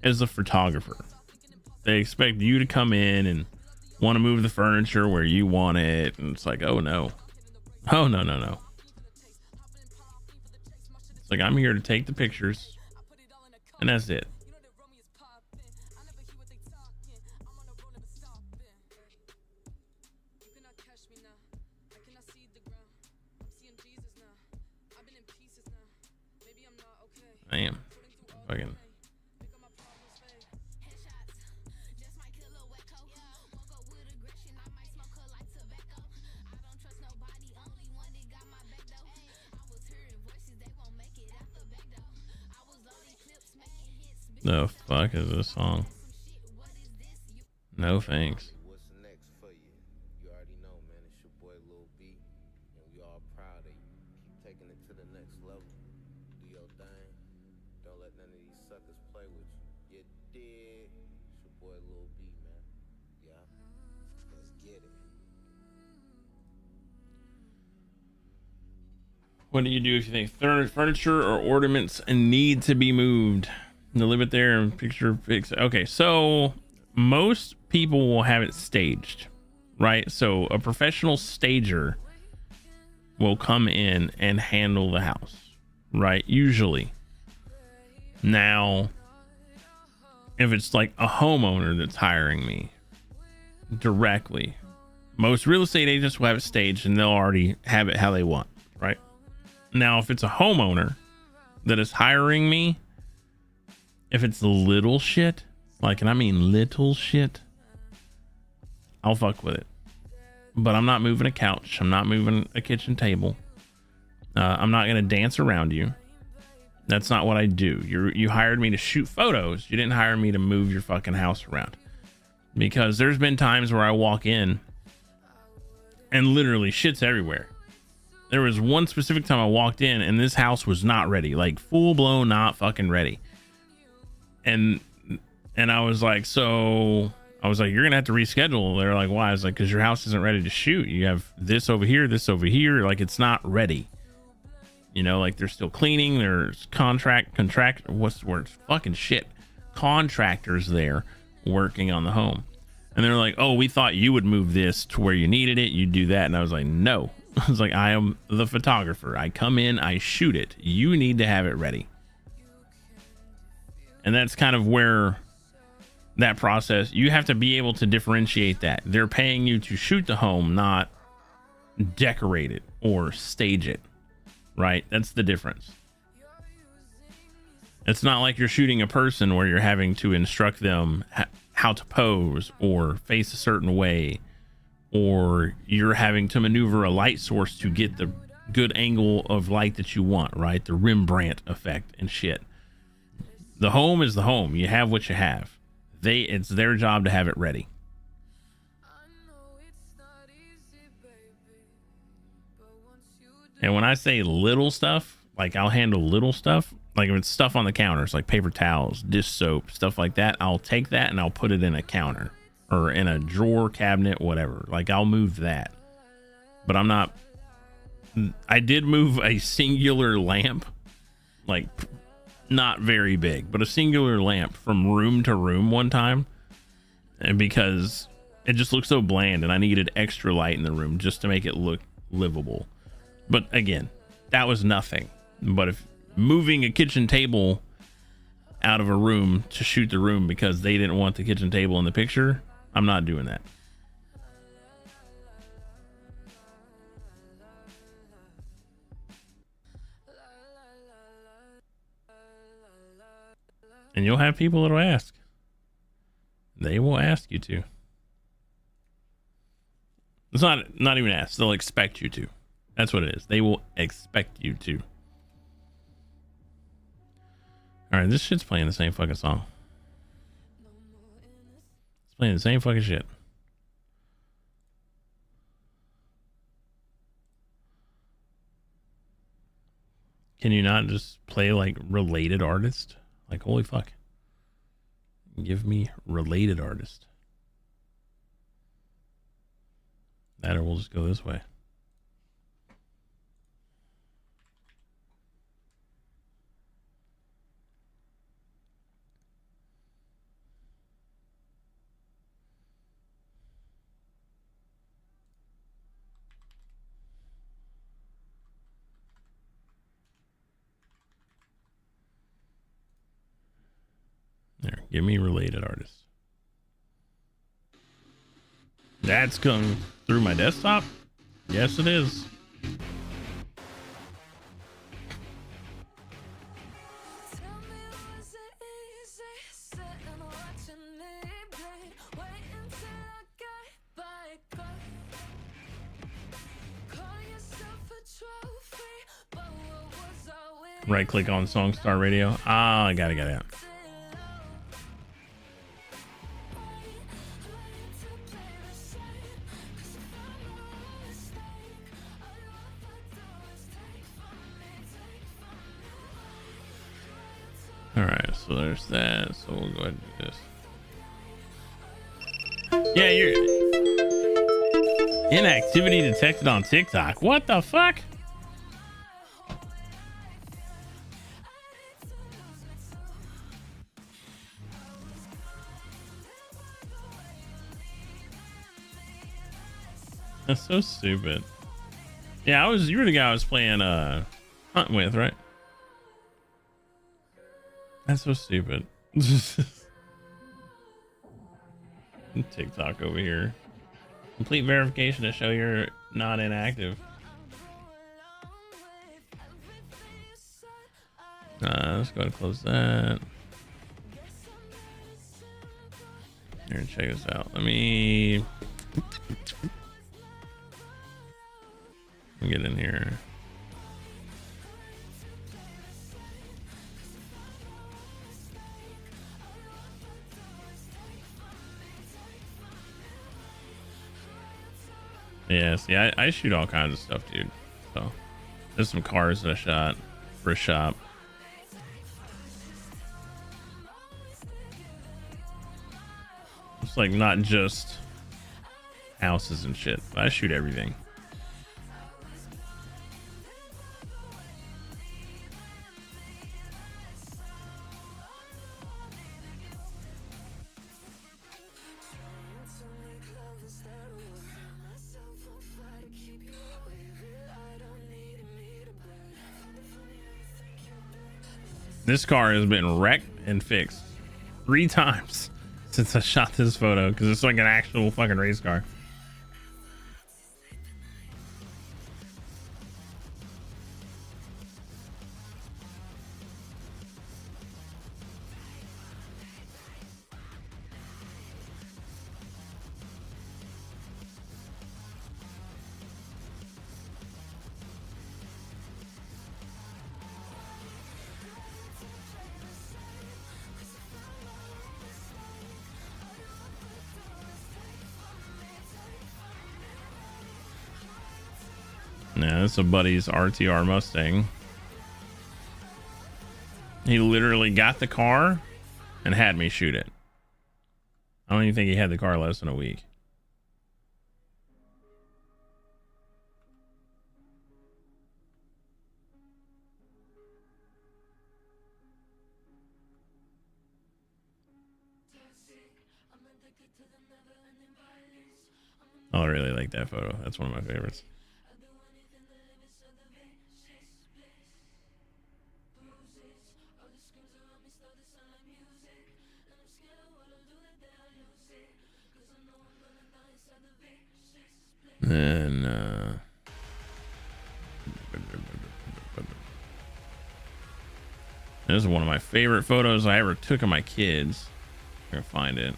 As a photographer, they expect you to come in and want to move the furniture where you want it, and it's like, oh no, no. It's like, I'm here to take the pictures, and that's it. I am fucking. The fuck is this song? No thanks. What's next for you? You already know, man. It's your boy Lil B, and we all proud of you. Keep taking it to the next level. Do your thing. Don't let none of these suckers play with you. You dig? It's your boy Lil B, man. Yeah. Let's get it. What do you do if you think furniture or ornaments need to be moved? To leave it there and picture fix. Okay, so most people will have it staged, right? So a professional stager will come in and handle the house, right? Usually. Now, if it's like a homeowner that's hiring me directly, most real estate agents will have it staged and they'll already have it how they want, right? Now, if it's a homeowner that is hiring me, if it's little shit, like, and I mean little shit, I'll fuck with it. But I'm not moving a couch. I'm not moving a kitchen table. I'm not going to dance around you. That's not what I do. You hired me to shoot photos. You didn't hire me to move your fucking house around. Because there's been times where I walk in and literally shit's everywhere. There was one specific time I walked in and this house was not ready. Like, full blown not fucking ready. And I was like, you're gonna have to reschedule. They're like, why? I was like, because your house isn't ready to shoot. You have this over here, like, it's not ready. You know, like, they're still cleaning. There's what's the word? Fucking shit. Contractors there working on the home. And they're like, oh, we thought you would move this to where you needed it. You do that. And I was like, no. I was like, I am the photographer. I come in, I shoot it. You need to have it ready. And that's kind of where that process, you have to be able to differentiate that. They're paying you to shoot the home, not decorate it or stage it, right? That's the difference. It's not like you're shooting a person where you're having to instruct them how to pose or face a certain way, or you're having to maneuver a light source to get the good angle of light that you want, right? The Rembrandt effect and shit. The home is the home. You have what you have. It's their job to have it ready. And when I say little stuff, like, I'll handle little stuff, like if it's stuff on the counters, like paper towels, dish soap, stuff like that, I'll take that and I'll put it in a counter or in a drawer, cabinet, whatever. Like, I'll move that. But I did move a singular lamp, like, not very big, but a singular lamp from room to room one time, and because it just looked so bland and I needed extra light in the room just to make it look livable. But again, that was nothing. But if moving a kitchen table out of a room to shoot the room because they didn't want the kitchen table in the picture, I'm not doing that. And you'll have people that'll ask. They will ask you to. It's not even ask. They'll expect you to. That's what it is. They will expect you to. All right, this shit's playing the same fucking song. It's playing the same fucking shit. Can you not just play like related artists? Like, holy fuck. Give me related artist. That or we'll just go this way. There, give me related artists. That's coming through my desktop? Yes, it is. Right click on Songstar Radio. Ah, I got it. Alright, so there's that. So we'll go ahead and do this. Yeah, you're inactivity detected on TikTok. What the fuck? That's so stupid. Yeah, you were the guy I was playing hunting with, right? That's so stupid. TikTok over here. Complete verification to show you're not inactive. Let's go ahead and close that. Here, check this out. Let me get in here. Yeah, see, I shoot all kinds of stuff, dude. So there's some cars that I shot for a shop. It's like not just houses and shit, but I shoot everything. This car has been wrecked and fixed 3 times since I shot this photo because it's like an actual fucking race car. Yeah, that's a buddy's RTR Mustang. He literally got the car and had me shoot it. I don't even think he had the car less than a week. Oh, I really like that photo. That's one of my favorites. And this is one of my favorite photos I ever took of my kids. I'm gonna find it.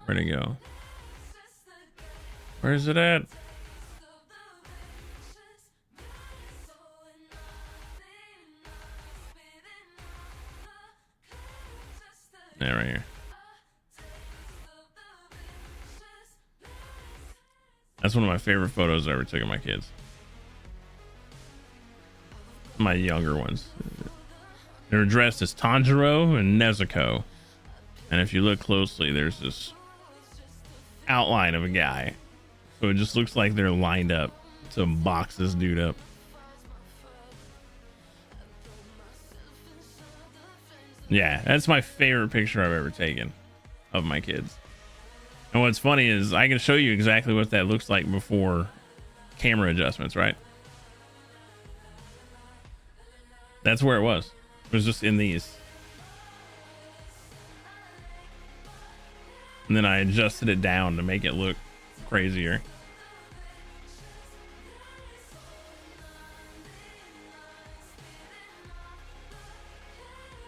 Where'd it go? Where's it at? Yeah, right here. That's one of my favorite photos I ever took of my kids. My younger ones. They're dressed as Tanjiro and Nezuko. And if you look closely, there's this outline of a guy. So it just looks like they're lined up to box this dude up. Yeah, that's my favorite picture I've ever taken of my kids. And what's funny is I can show you exactly what that looks like before camera adjustments, right? That's where it was. It was just in these. And then I adjusted it down to make it look crazier.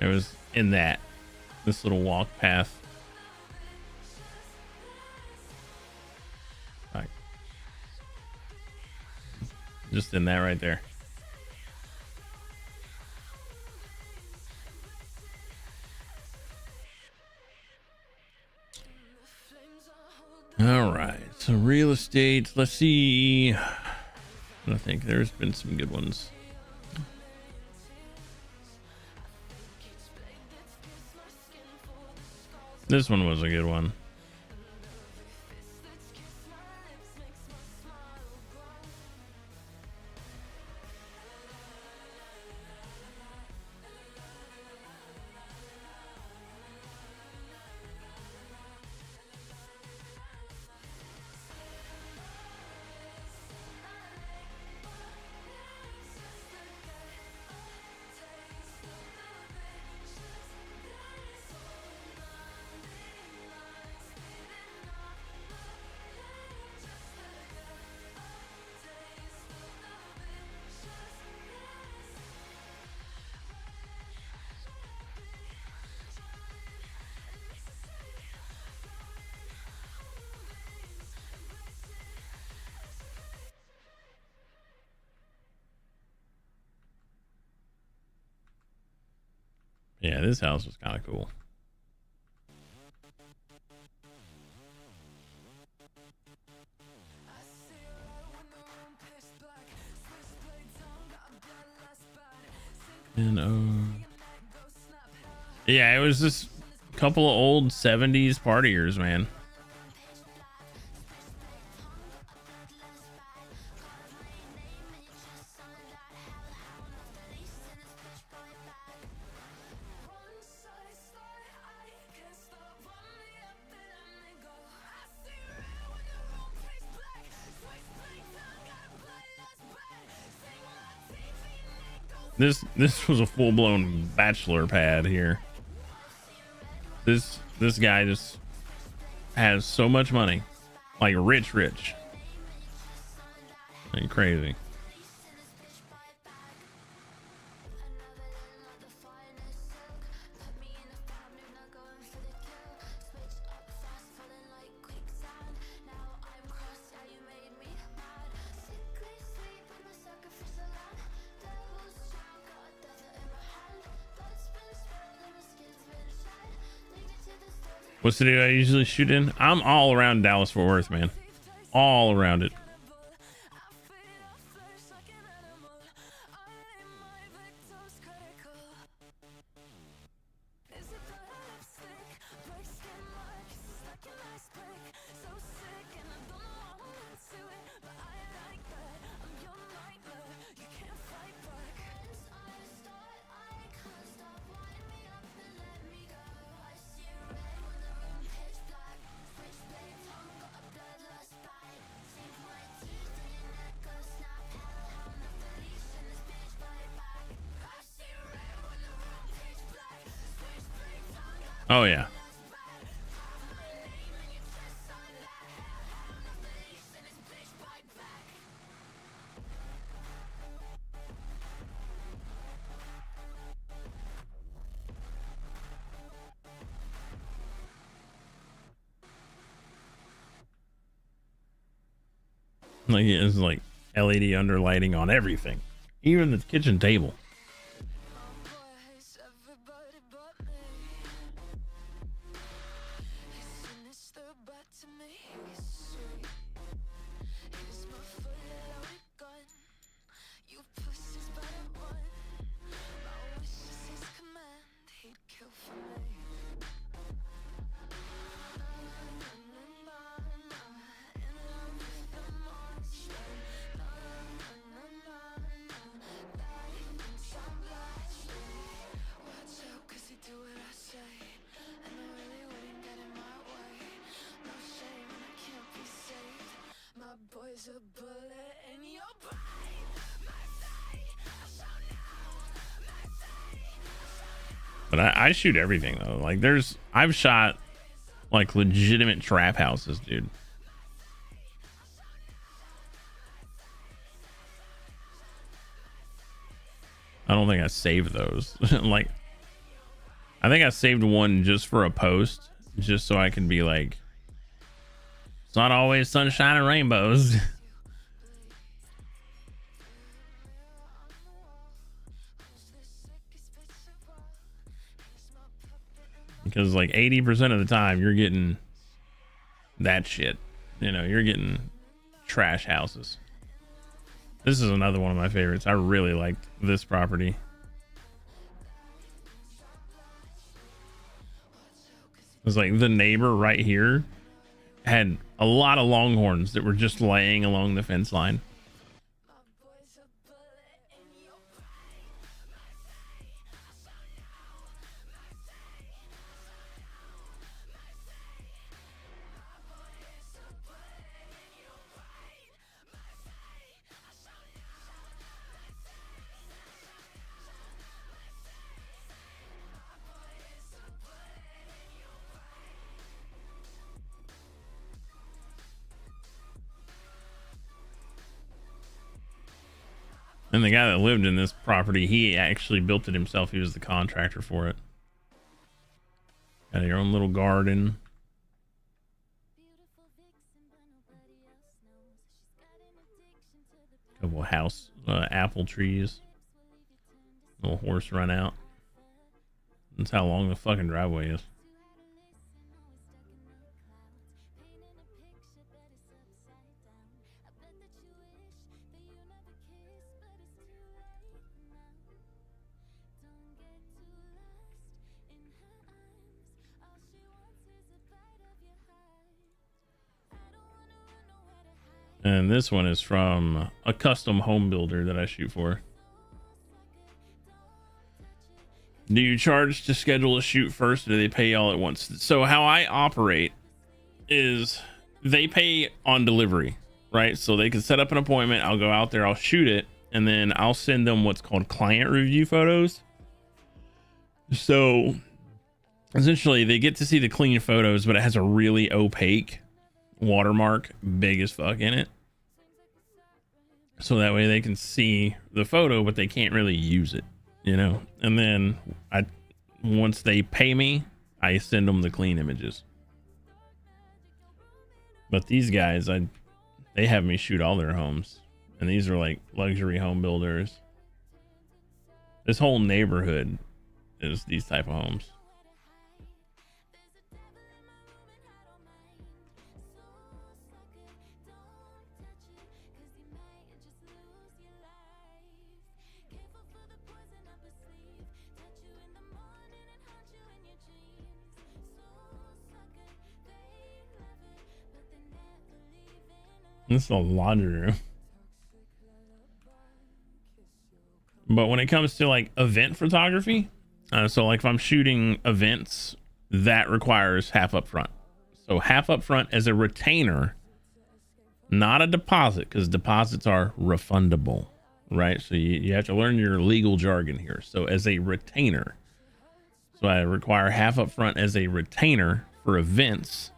It was in this little walk path. Like, just in that right there. All right, so real estate. Let's see. I think there's been some good ones. This one was a good one. Yeah, this house was kind of cool. And yeah, it was this couple of old 70s partiers, man. This was a full-blown bachelor pad here. This guy just has so much money, like rich, like crazy. What city do I usually shoot in? I'm all around Dallas Fort Worth, man. All around it. Oh yeah. Like it's like LED underlighting on everything, even the kitchen table. But I shoot everything though. Like I've shot like legitimate trap houses, dude. I don't think I saved those. Like, I think I saved one just for a post, just so I can be like, it's not always sunshine and rainbows. Because like 80% of the time you're getting that shit. You know, you're getting trash houses. This is another one of my favorites. I really liked this property. It's like the neighbor right here had a lot of longhorns that were just laying along the fence line. And the guy that lived in this property, he actually built it himself. He was the contractor for it. Got your own little garden. Couple house apple trees. Little horse run out. That's how long the fucking driveway is. And this one is from a custom home builder that I shoot for. Do you charge to schedule a shoot first, or do they pay all at once? So how I operate is they pay on delivery, right? So they can set up an appointment. I'll go out there, I'll shoot it, and then I'll send them what's called client review photos. So essentially they get to see the clean photos, but it has a really opaque watermark, big as fuck, in it. So that way they can see the photo, but they can't really use it, you know? And then once they pay me, I send them the clean images. But these guys, they have me shoot all their homes. And these are like luxury home builders. This whole neighborhood is these type of homes. This is a laundry room. But when it comes to like event photography, so like if I'm shooting events, that requires half up front. So half up front as a retainer, not a deposit, because deposits are refundable, right? So you have to learn your legal jargon here. So as a retainer, so I require half up front as a retainer for events.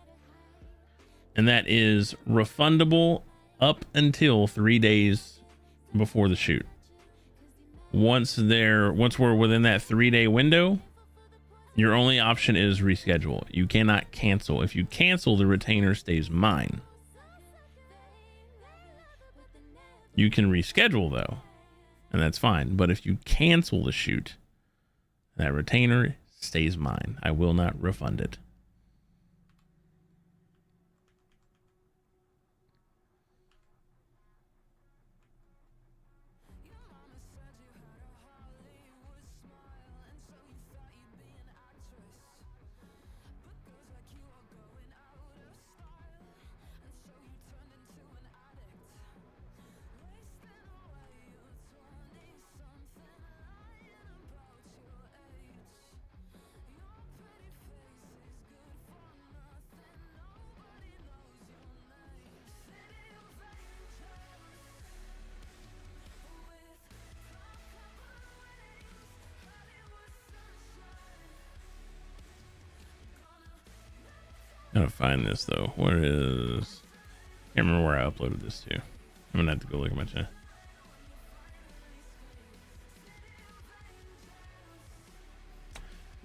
And that is refundable up until 3 days before the shoot. Once we're within that 3-day window, your only option is reschedule. You cannot cancel. If you cancel, the retainer stays mine. You can reschedule though, and that's fine. But if you cancel the shoot, that retainer stays mine. I will not refund it. Gotta find this though. Where is? Can't remember where I uploaded this to. I'm gonna have to go look at my channel.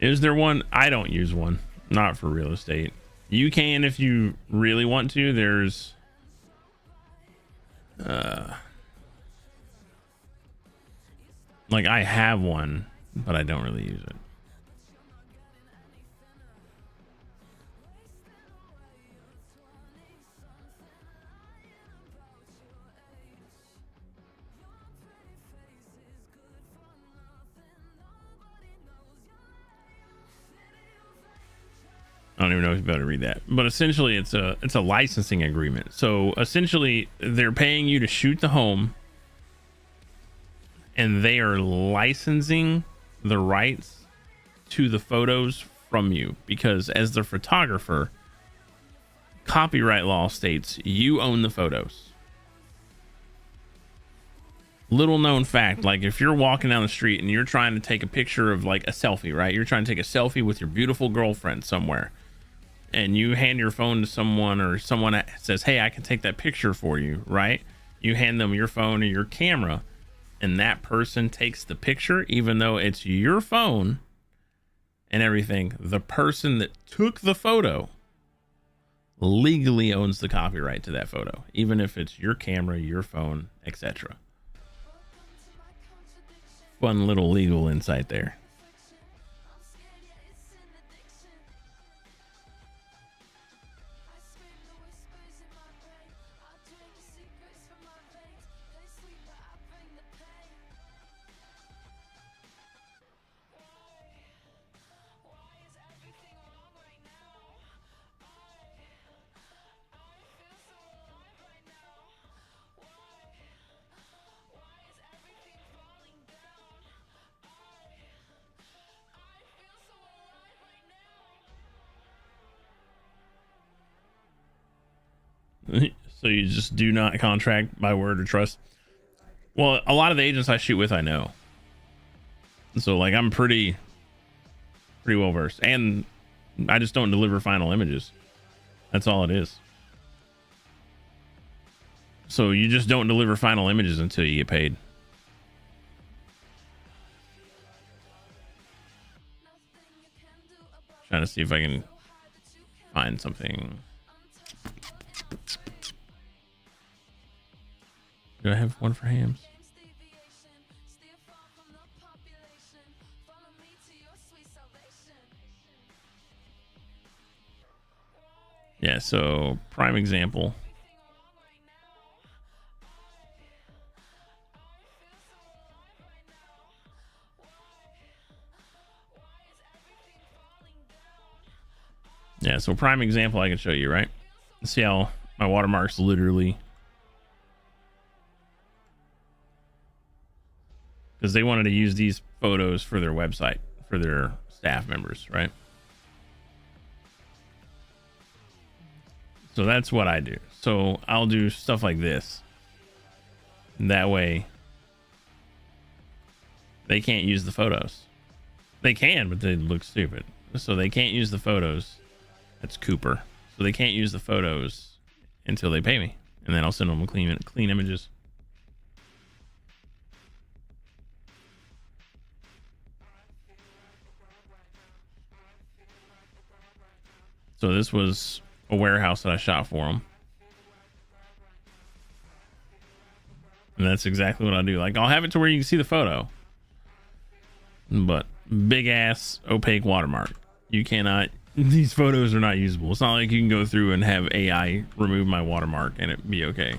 Is there one? I don't use one. Not for real estate. You can if you really want to. There's like I have one, but I don't really use it. I don't even know if you're about to read that, but essentially it's a licensing agreement. So essentially they're paying you to shoot the home and they are licensing the rights to the photos from you, because as the photographer, copyright law states you own the photos. Little known fact, like if you're walking down the street and you're trying to take a picture of like a selfie, right? You're trying to take a selfie with your beautiful girlfriend somewhere, and you hand your phone to someone, or someone says, hey, I can take that picture for you, right? You hand them your phone or your camera, and that person takes the picture, even though it's your phone and everything. The person that took the photo legally owns the copyright to that photo, even if it's your camera, your phone, etc. Fun little legal insight there. So you just do not contract by word or trust? Well, a lot of the agents I shoot with, I know. So like I'm pretty well versed, and I just don't deliver final images. That's all it is. So you just don't deliver final images until you get paid. Trying to see if I can find something. Do I have one for hams? Yeah, so prime example. Yeah, so prime example I can show you, right? See how my watermark's literally, because they wanted to use these photos for their website for their staff members, right? So that's what I do. So I'll do stuff like this. That way they can't use the photos. They can, but they look stupid. So they can't use the photos. That's Cooper. So they can't use the photos until they pay me, and then I'll send them clean images. So this was a warehouse that I shot for them. And that's exactly what I do. Like, I'll have it to where you can see the photo, but big ass opaque watermark. You cannot, these photos are not usable. It's not like you can go through and have AI remove my watermark and it be okay.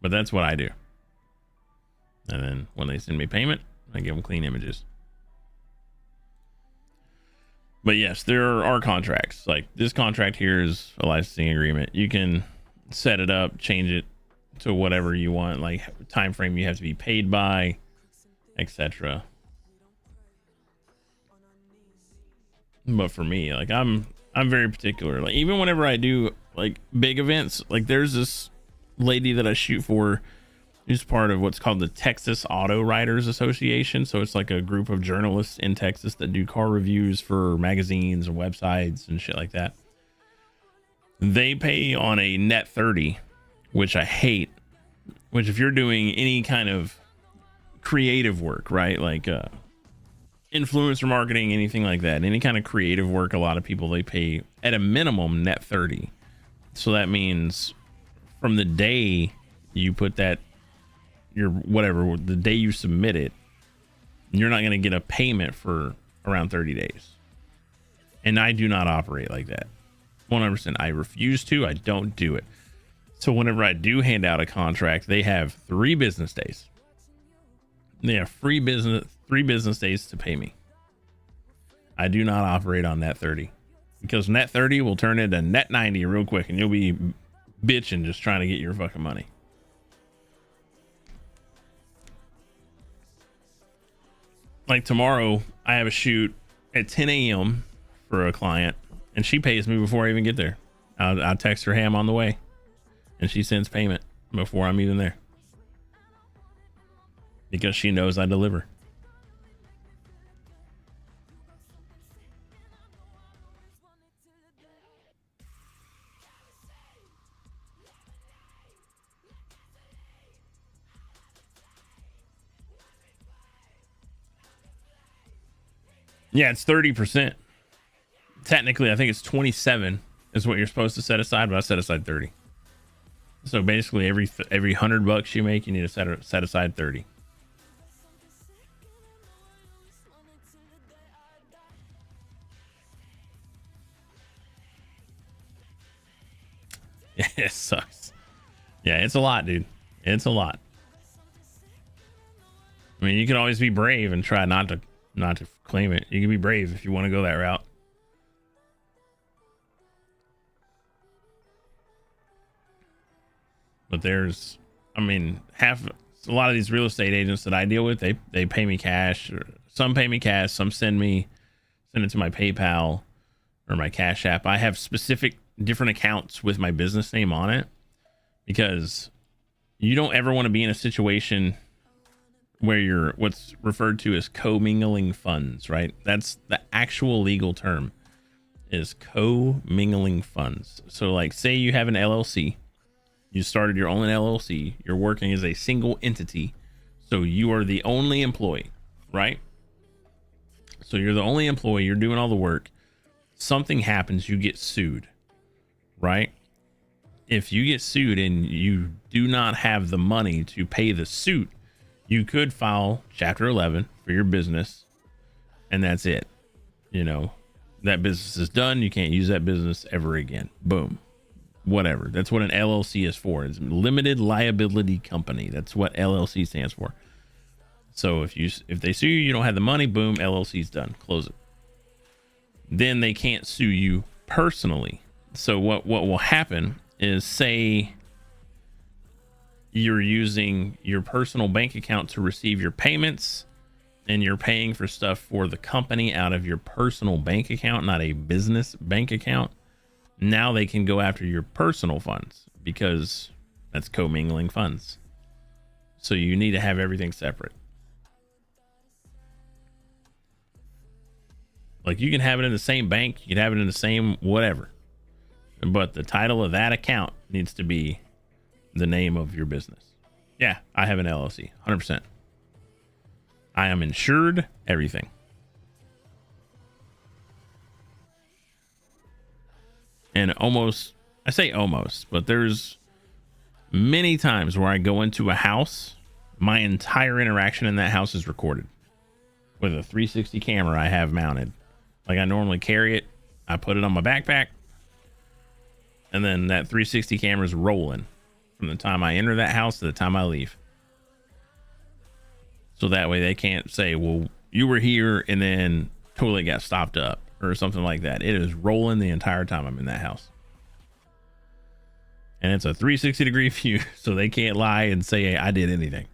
But that's what I do. And then when they send me payment, I give them clean images. But yes, there are contracts. Like this contract here is a licensing agreement. You can set it up, change it to whatever you want, like time frame you have to be paid by, etc. But for me, like I'm very particular. Like even whenever I do like big events, like there's this lady that I shoot for who's part of what's called the Texas Auto Writers Association. So it's like a group of journalists in Texas that do car reviews for magazines and websites and shit like that. They pay on a net 30, which I hate, which if you're doing any kind of creative work, right? Like influencer marketing, anything like that, any kind of creative work, a lot of people, they pay at a minimum net 30. So that means from the day you put that, your whatever, the day you submit it, you're not going to get a payment for around 30 days. And I do not operate like that. 100%. I refuse to. I don't do it. So whenever I do hand out a contract, they have 3 business days. They have 3 business days to pay me. I do not operate on net 30 because net 30 will turn into net 90 real quick and you'll be bitching just trying to get your fucking money. Like tomorrow, I have a shoot at 10 a.m. for a client and she pays me before I even get there. I'll text her, hey, I'm on the way. And she sends payment before I'm even there. Because she knows I deliver. Yeah, it's 30%. Technically, I think it's 27 is what you're supposed to set aside, but I set aside 30. So basically, every $100 you make, you need to set aside 30. Yeah, it sucks. Yeah, it's a lot, dude. It's a lot. I mean, you can always be brave and try not to claim it. You can be brave if you want to go that route. But there's, I mean, a lot of these real estate agents that I deal with, they pay me cash, or some pay me cash, some send it to my PayPal or my Cash App. I have specific different accounts with my business name on it because you don't ever want to be in a situation where you're what's referred to as commingling funds, right? That's the actual legal term, is commingling funds. So like say you have an LLC, you started your own LLC, you're working as a single entity, so you are the only employee, right? So you're the only employee, you're doing all the work. Something happens, you get sued, right? If you get sued and you do not have the money to pay the suit, you could file Chapter 11 for your business, and that's it. You know, that business is done. You can't use that business ever again. Boom. Whatever. That's what an LLC is for. It's limited liability company. That's what LLC stands for. So if they sue you, you don't have the money, boom, LLC's done. Close it. Then they can't sue you personally. So what will happen is, say you're using your personal bank account to receive your payments and you're paying for stuff for the company out of your personal bank account, not a business bank account. Now they can go after your personal funds because that's commingling funds. So you need to have everything separate. Like you can have it in the same bank, you can have it in the same whatever, but the title of that account needs to be the name of your business. Yeah, I have an LLC, 100%. I am insured, everything. And I say almost, but there's many times where I go into a house, my entire interaction in that house is recorded with a 360 camera I have mounted. Like I normally carry it, I put it on my backpack, and then that 360 camera is rolling from the time I enter that house to the time I leave. So that way they can't say, well, you were here and then totally got stopped up or something like that. It is rolling the entire time I'm in that house. And it's a 360 degree view, so they can't lie and say, hey, I did anything.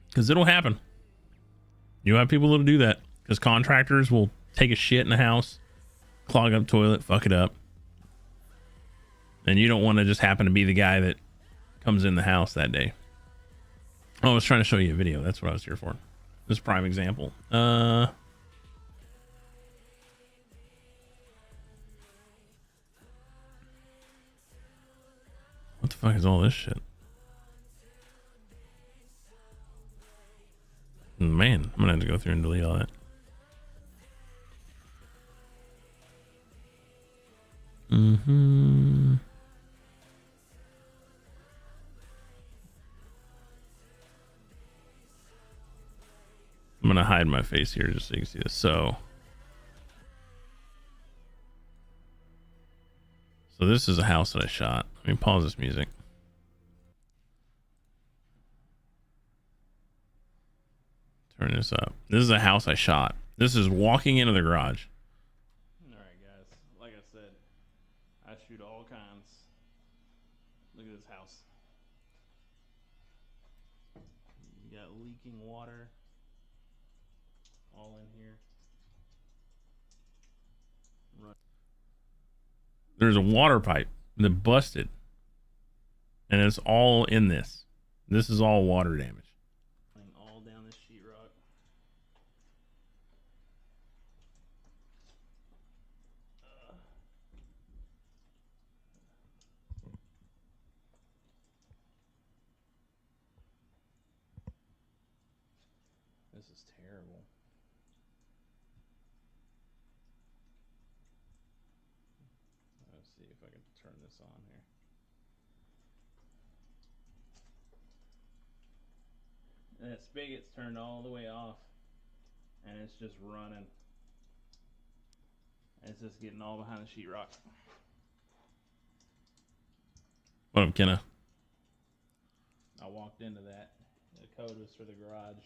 Because it'll happen. You have people that'll do that because contractors will take a shit in the house, clog up toilet, fuck it up. And you don't want to just happen to be the guy that comes in the house that day. Oh, I was trying to show you a video. That's what I was here for. This prime example. What the fuck is all this shit? Man, I'm gonna have to go through and delete all that. Mm-hmm. I'm gonna hide my face here just so you can see this. So this is a house that I shot. Let me pause this music. Turn this up. This is a house I shot. This is walking into the garage. All right, guys. Like I said, I shoot all kinds. Look at this house. You got leaking water all in here. There's a water pipe that busted, and it's all in this. This is all water damage. All down this sheetrock. This is terrible. Let's see if I can turn this on here. And that spigot's turned all the way off, and it's just running. It's just getting all behind the sheetrock. What up, Kenna? I walked into that. The code was for the garage.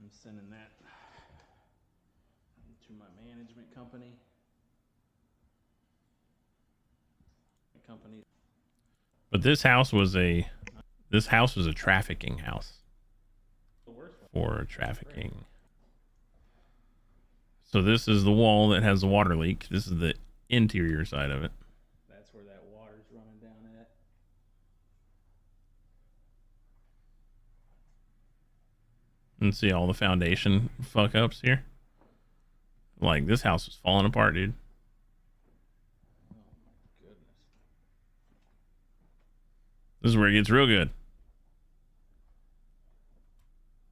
I'm sending that to my management company. But this house was a trafficking house for trafficking. So this is the wall that has the water leak. This is the interior side of it. That's where that water's running down at. And see all the foundation fuck ups here. Like, this house is falling apart, dude. Oh my goodness. This is where it gets real good.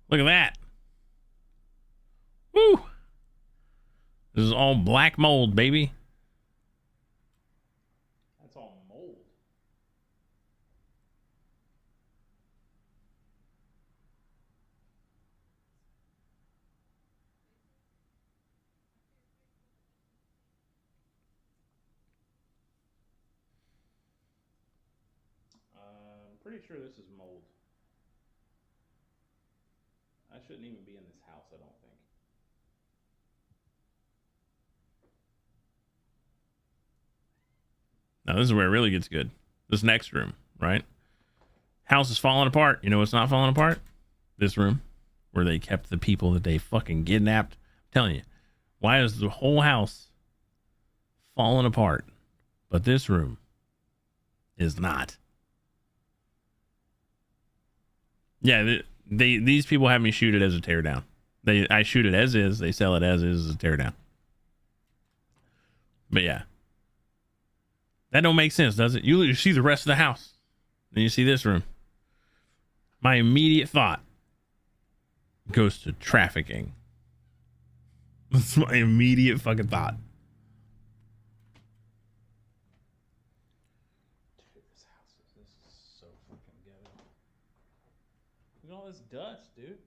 Look at that. Woo! This is all black mold, baby. That's all mold. I'm pretty sure this is mold. I shouldn't even be in this house, I don't think. Now this is where it really gets good. This next room, right? House is falling apart. You know what's not falling apart? This room, where they kept the people that they fucking kidnapped. I'm telling you, why is the whole house falling apart, but this room is not? Yeah, these people have me shoot it as a teardown. I shoot it as is. They sell it as a teardown. But yeah. That don't make sense, does it? You see the rest of the house. Then you see this room. My immediate thought goes to trafficking. That's my immediate fucking thought. Dude, this is so fucking ghetto. Look at all this dust, dude.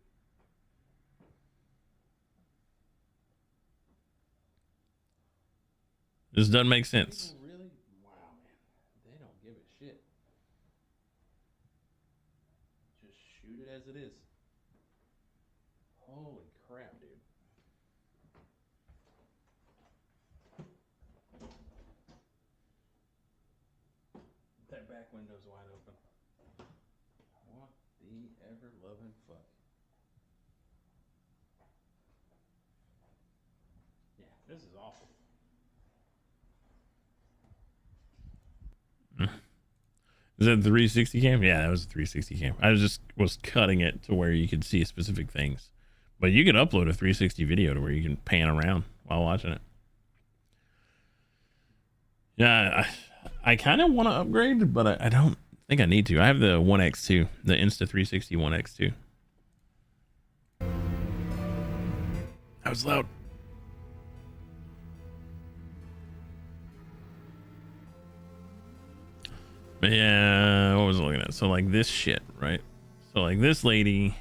This doesn't make sense. As it is. Holy crap, dude. That back window's wide open. What the ever loving fuck? This is awful. Is that the 360 cam? Yeah, that was a 360 cam. I was cutting it to where you could see specific things. But you can upload a 360 video to where you can pan around while watching it. Yeah, I kind of want to upgrade, but I don't think I need to. I have the 1X2, the Insta360 1X2. That was loud. But yeah, what was I looking at? So like this shit, right? So like this lady,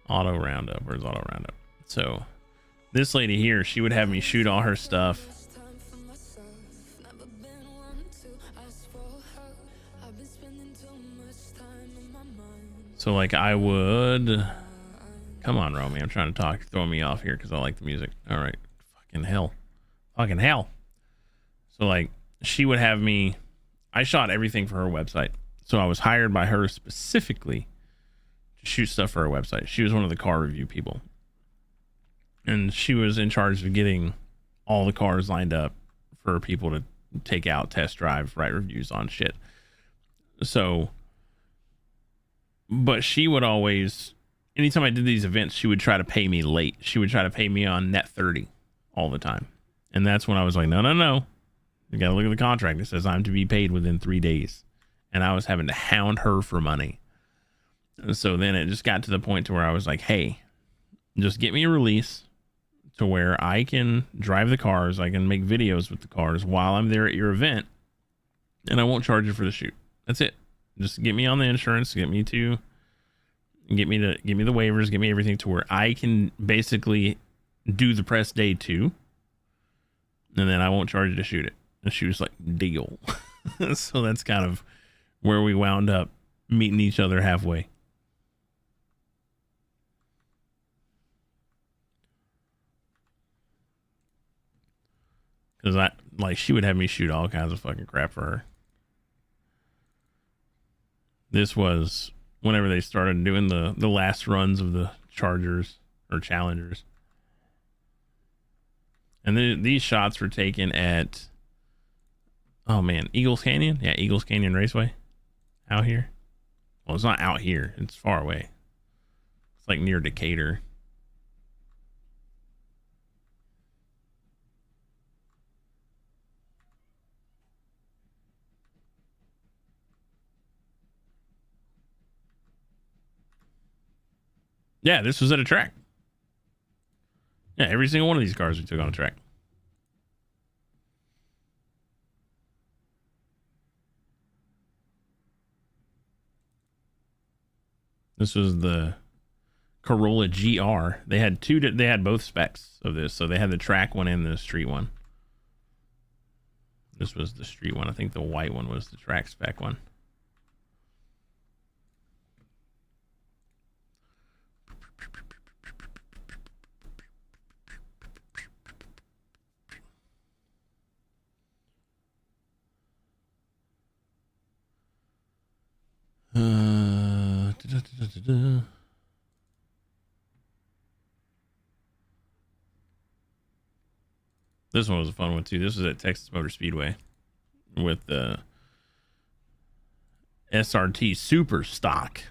auto roundup. Where's auto roundup? So this lady here, she would have me shoot all her stuff. So like I would, come on, Romy, I'm trying to talk. You're throwing me off here because I like the music. All right, fucking hell. So like she would have me, I shot everything for her website. So I was hired by her specifically to shoot stuff for her website. She was one of the car review people. And she was in charge of getting all the cars lined up for people to take out, test drive, write reviews on shit. So, but she would always, anytime I did these events, she would try to pay me late. She would try to pay me on net 30 all the time. And that's when I was like, no. You got to look at the contract. It says I'm to be paid within 3 days. And I was having to hound her for money. And so then it just got to the point to where I was like, hey, just get me a release to where I can drive the cars. I can make videos with the cars while I'm there at your event. And I won't charge you for the shoot. That's it. Just get me on the insurance. Get me the waivers. Get me everything to where I can basically do the press day 2. And then I won't charge you to shoot it. And she was like, deal. So that's kind of where we wound up meeting each other halfway. Because she would have me shoot all kinds of fucking crap for her. This was whenever they started doing the last runs of the Chargers or Challengers. And then these shots were taken at, oh man, Eagles Canyon? Yeah, Eagles Canyon Raceway. Out here. Well, it's not out here. It's far away. It's like near Decatur. Yeah, this was at a track. Yeah, every single one of these cars we took on a track. This was the Corolla GR. They had both specs of this. So they had the track one and the street one. This was the street one. I think the white one was the track spec one. This one was a fun one too. This was at Texas Motor Speedway with the SRT Super Stock.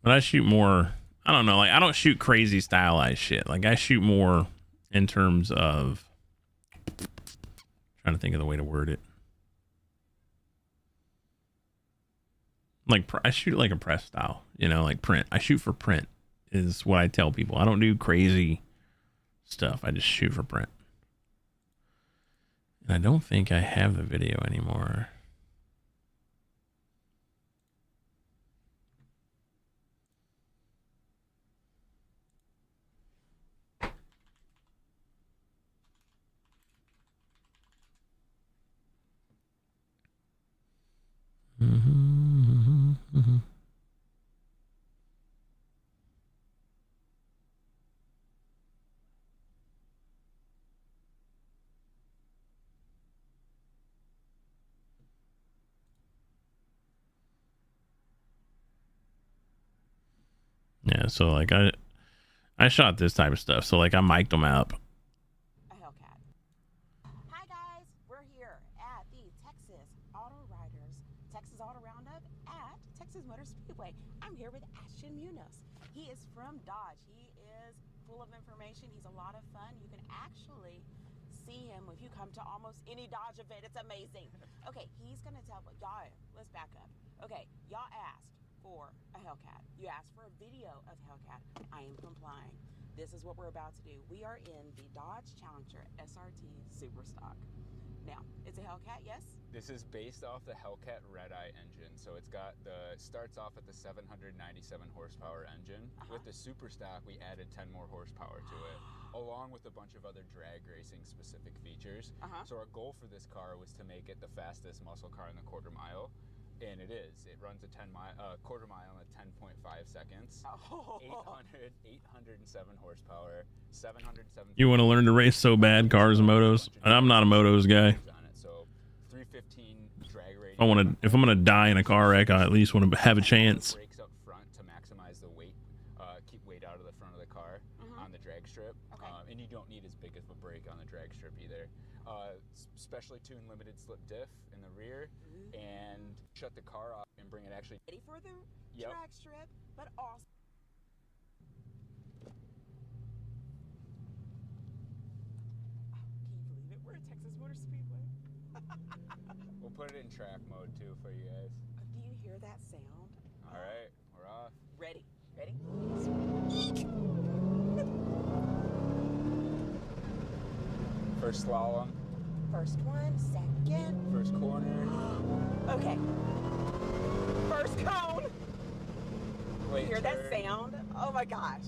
But I shoot more, I don't know, like I don't shoot crazy stylized shit. Like I shoot more in terms of, trying to think of the way to word it. Like I shoot like a press style, like print. I shoot for print is what I tell people. I don't do crazy stuff. I just shoot for print. And I don't think I have the video anymore. Yeah, so like I shot this type of stuff. So like I mic'd them up. A Hellcat. Hi guys, we're here at the Texas Auto Roundup at Texas Motor Speedway. I'm here with Ashton Munoz. He is from Dodge. He is full of information. He's a lot of fun. You can actually see him if you come to almost any Dodge event. It's amazing. Okay, he's gonna tell y'all. Let's back up. Okay, y'all asked for a Hellcat. You asked for a video of Hellcat. I am complying. This is what we're about to do. We are in the Dodge Challenger SRT Superstock. Now, it's a Hellcat, yes? This is based off the Hellcat Red-Eye engine. So it's got starts off at the 797 horsepower engine. With the Superstock, we added 10 more horsepower to it, along with a bunch of other drag racing specific features. So our goal for this car was to make it the fastest muscle car in the quarter mile. And it is. It runs a quarter mile in 10.5 seconds. 807 horsepower, 707. You want to learn to race so bad, cars and motos? And I'm not a motos guy. So 315 drag rating. If I'm gonna die in a car wreck, I at least want to have a chance. Brakes up front to maximize the weight, keep weight out of the front of the car on the drag strip. And you don't need as big of a brake on the drag strip either. Specially tuned limited slip diff in the rear, and shut the car off and bring it actually ready for the drag strip, but also. Can you believe it? We're at Texas Motor Speedway. We'll put it in track mode too for you guys. Do you hear that sound? All right, we're off. Ready? First slalom. First one, second. First corner. Okay. First cone. Wait, You hear that sound? Oh my gosh.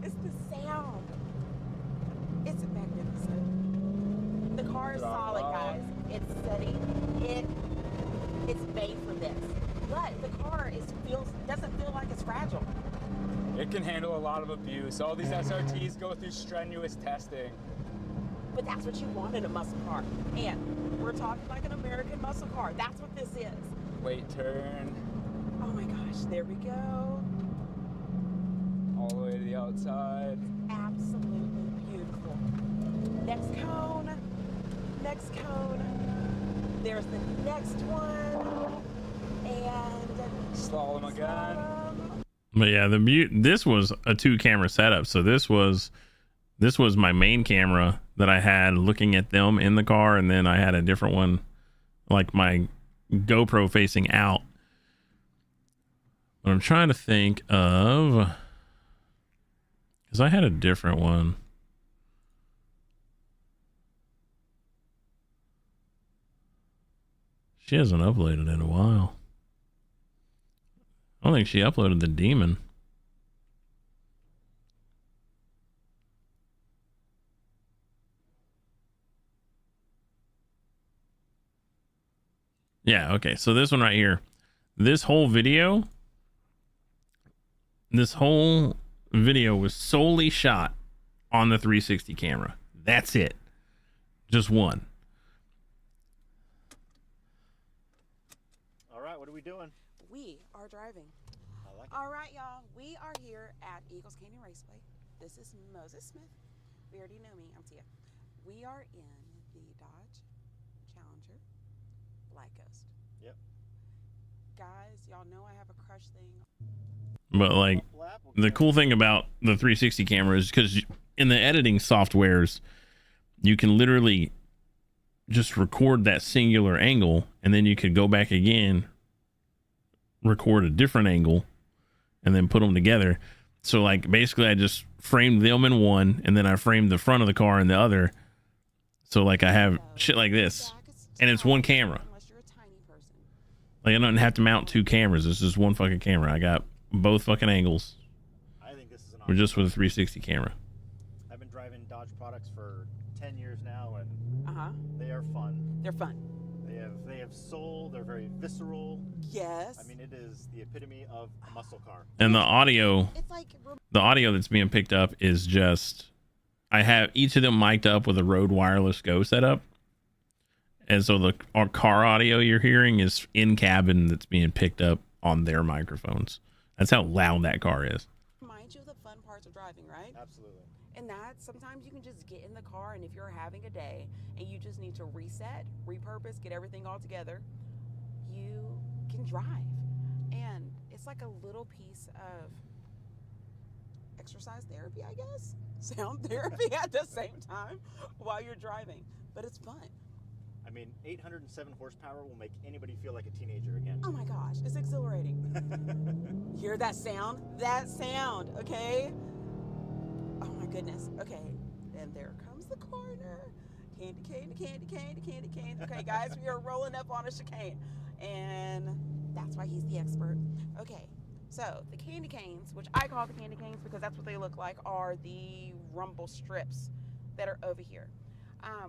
It's the sound. It's magnificent. The car is solid, guys. It's steady. It's made for this. But the car doesn't feel like it's fragile. It can handle a lot of abuse. All these SRTs go through strenuous testing. But that's what you want in a muscle car. And we're talking like an American muscle car. That's what this is. Wait, turn. Oh my gosh, there we go. All the way to the outside. Absolutely beautiful. Next cone. Next cone. There's the next one. And slalom again. But yeah, this was a 2-camera setup. So this was my main camera that I had looking at them in the car, and then I had a different one, like my GoPro facing out. But I'm trying to think of, because I had a different one. She hasn't uploaded in a while. I don't think she uploaded the Demon. Yeah, okay. So this one right here. This whole video was solely shot on the 360 camera. That's it. Just one. All right, what are we doing? we are driving. I like it. All right, y'all. We are here at Eagles Canyon Raceway. This is Moses Smith. We already know me. I'm Tia. We are in the Dodge Challenger Black Ghost. Yep. Guys, y'all know I have a crush thing. But like the cool thing about the 360 camera is because in the editing softwares, you can literally just record that singular angle, and then you could go back again, record a different angle, and then put them together. So like basically I just framed them in one, and then I framed the front of the car in the other. So like I have shit like this, and it's one camera. Like I don't have to mount two cameras. This is one fucking camera. I got both fucking angles. I think this is an We're just with a 360 camera. I've been driving Dodge products for 10 years now, and Uh-huh. they are fun. They're fun. They They have soul. They're very visceral. Yes. I mean, it is the epitome of a muscle car. And the audio it's like that's being picked up is just, I have each of them mic'd up with a Rode Wireless Go setup. And so our car audio you're hearing is in cabin that's being picked up on their microphones. That's how loud that car is. reminds you of the fun parts of driving, right? Absolutely. And that sometimes you can just get in the car, and if you're having a day and you just need to reset, repurpose, get everything all together, you can drive. And it's like a little piece of exercise therapy, I guess, sound therapy at the same time while you're driving. But it's fun. I mean, 807 horsepower will make anybody feel like a teenager again. Oh my gosh, it's exhilarating. Hear that sound? That sound, okay? Oh my goodness. Okay, and there comes the corner. Candy cane, candy cane, candy cane. Okay, guys, we are rolling up on a chicane. And that's why he's the expert. Okay, so the candy canes, which I call the candy canes because that's what they look like, are the rumble strips that are over here.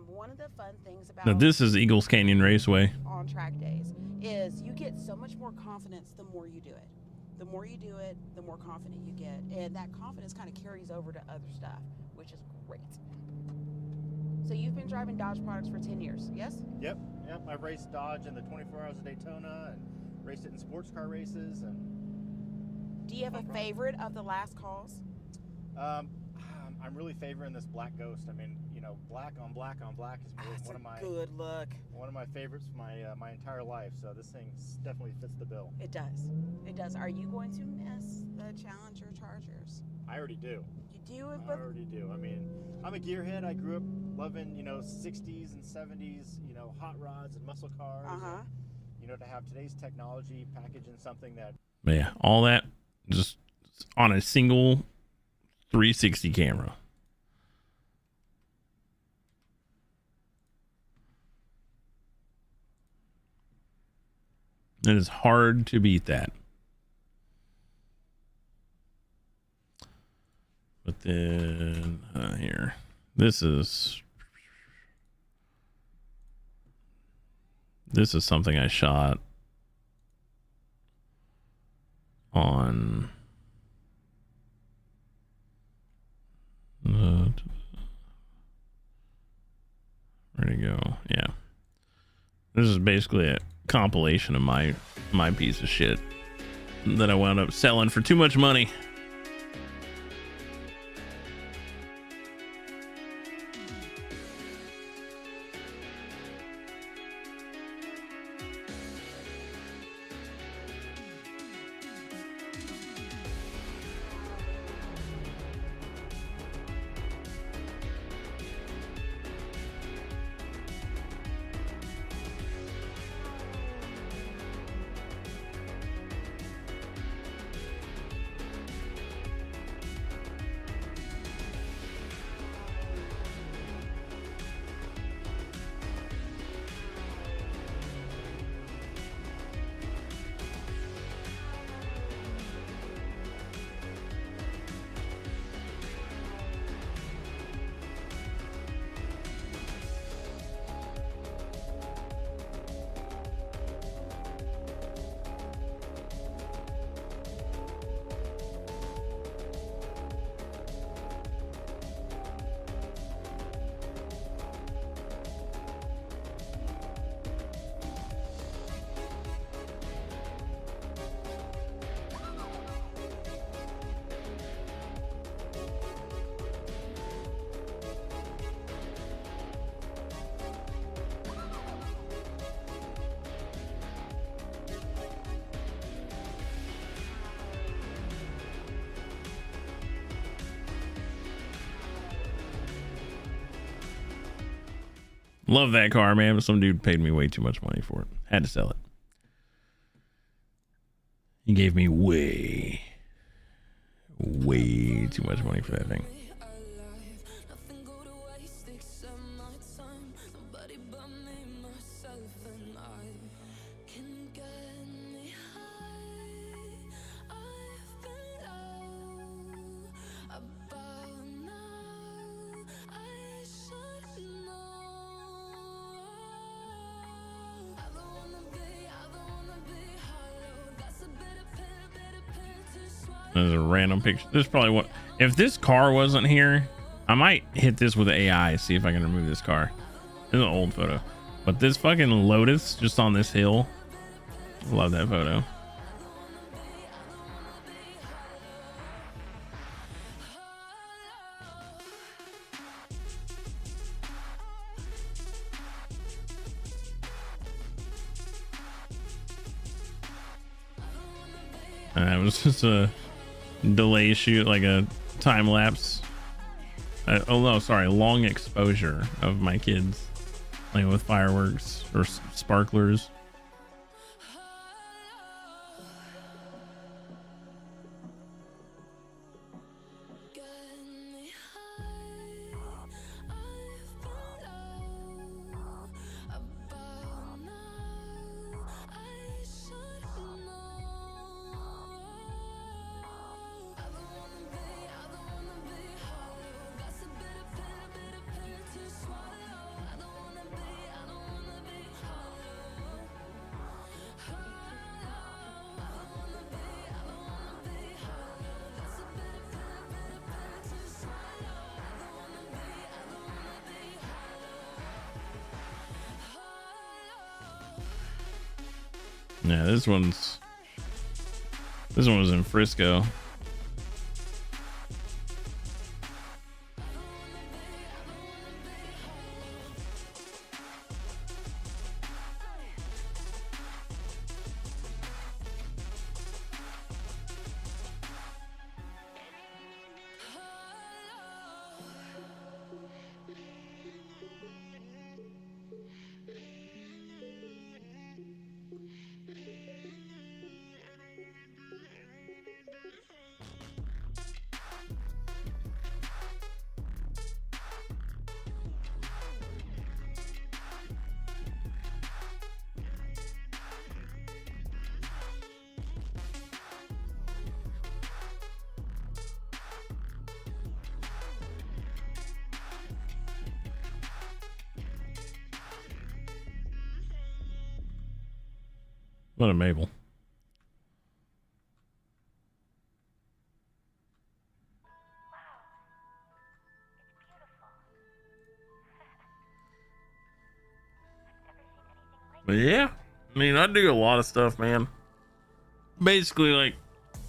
One of the fun things about Now this is Eagles Canyon Raceway. on track days is you get so much more confidence the more you do it. The more you do it, the more confident you get. And that confidence kind of carries over to other stuff, which is great. So you've been driving Dodge products for 10 years, yes? Yep. I've raced Dodge in the 24 Hours of Daytona and raced it in sports car races. And Do you have a favorite of the last calls? I'm really favoring this Black Ghost. I mean, you know, black on black on black is really That's one a of my good look. one of my favorites for my entire life. So this thing definitely fits the bill. It does. It does. Are you going to miss the Challenger Chargers? I already do. You do it, I but already do. I mean, I'm a gearhead. I grew up loving, 60s and 70s, hot rods and muscle cars. uh-huh. And, to have today's technology packaged in something that But yeah, all that just on a single 360 camera. It is hard to beat that. But then here, this is something I shot on where'd it go? Yeah, this is basically a compilation of my piece of shit that I wound up selling for too much money. Love that car, man, but some dude paid me way too much money for it. Had to sell it. He gave me way too much money for that thing. There's a random picture. This probably what if this car wasn't here, I might hit this with AI, see if I can remove this car. This is an old photo, but this fucking Lotus just on this hill. Love that photo. It was just a delay shoot, like a time lapse. Oh no, sorry, long exposure of my kids playing with fireworks or sparklers. Yeah, this one was in Frisco. What a Mabel. But yeah, I mean, I do a lot of stuff, man. Basically, like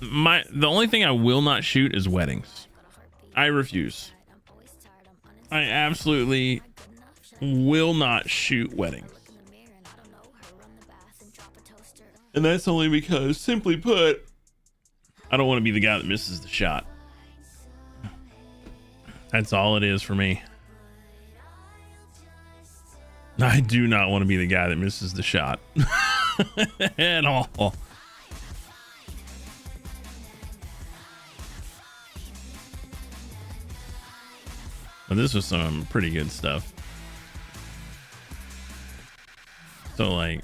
the only thing I will not shoot is weddings. I refuse. I absolutely will not shoot weddings. And that's only because, simply put, I don't want to be the guy that misses the shot. That's all it is for me. I do not want to be the guy that misses the shot at all. But this was some pretty good stuff. So like,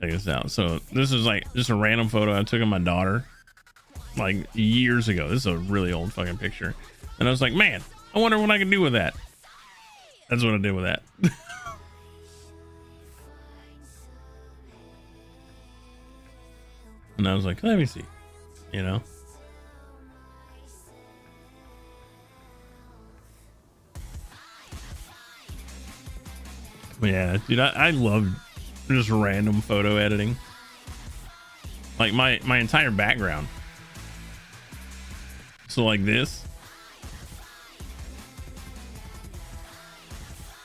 check this out. So this is like just a random photo I took of my daughter like years ago. This is a really old fucking picture. And I was like, man, I wonder what I can do with that. That's what I did with that. And I was like, let me see, you know? But yeah, dude, I love just random photo editing. Like my entire background. So like this.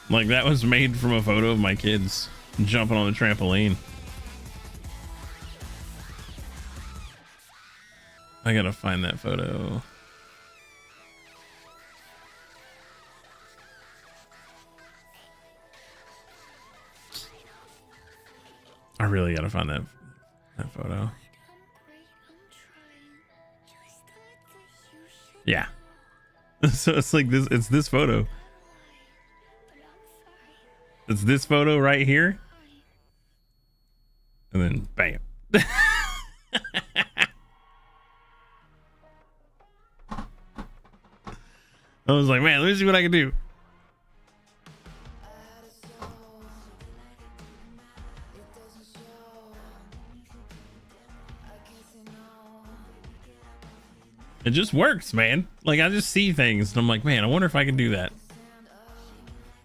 Like that was made from a photo of my kids jumping on the trampoline. I gotta find that photo. I really gotta find that photo. Yeah. So it's like this, it's this photo. It's this photo right here. And then bam. I was like, man, let me see what I can do. It just works, man. Like I just see things and I'm like, man, I wonder if I can do that.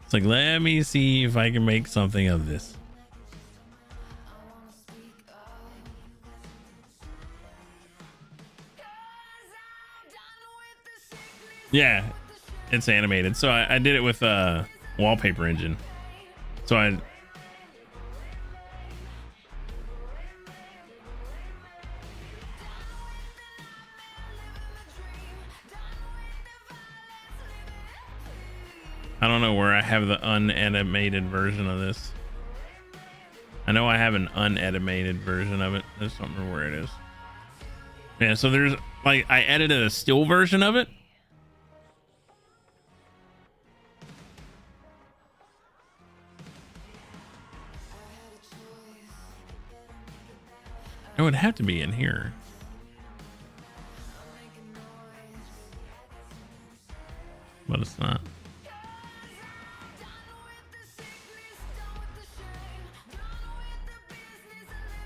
It's like, let me see if I can make something of this. Yeah, it's animated. So I did it with Wallpaper Engine. So I don't know where I have the unanimated version of this. I know I have an unanimated version of it. I just don't remember where it is. Yeah, so there's like I edited a still version of it. It would have to be in here. But it's not.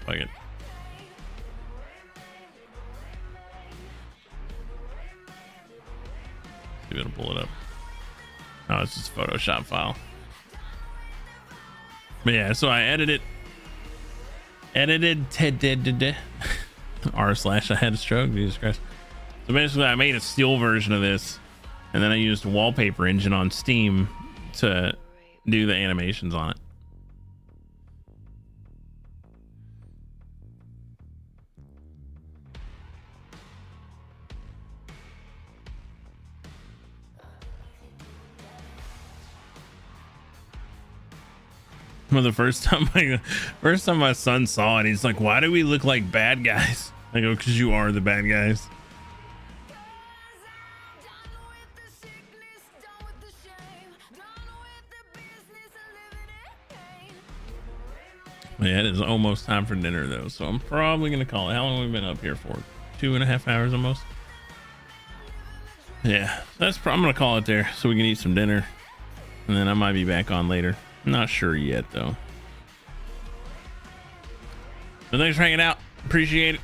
Fuck it. See if it'll pull it up. Oh, it's just a Photoshop file. But yeah, so I edited r/I had a stroke, Jesus Christ. So basically I made a still version of this and then I used Wallpaper Engine on Steam to do the animations on it. Well, the first time my son saw it, he's like, "Why do we look like bad guys?" I go, "Because you are the bad guys." Yeah, it is almost time for dinner though, so I'm probably gonna call it. How long have we been up here for? 2.5 hours almost. Yeah, I'm gonna call it there so we can eat some dinner, and then I might be back on later. Not sure yet though. So thanks for hanging out. Appreciate it.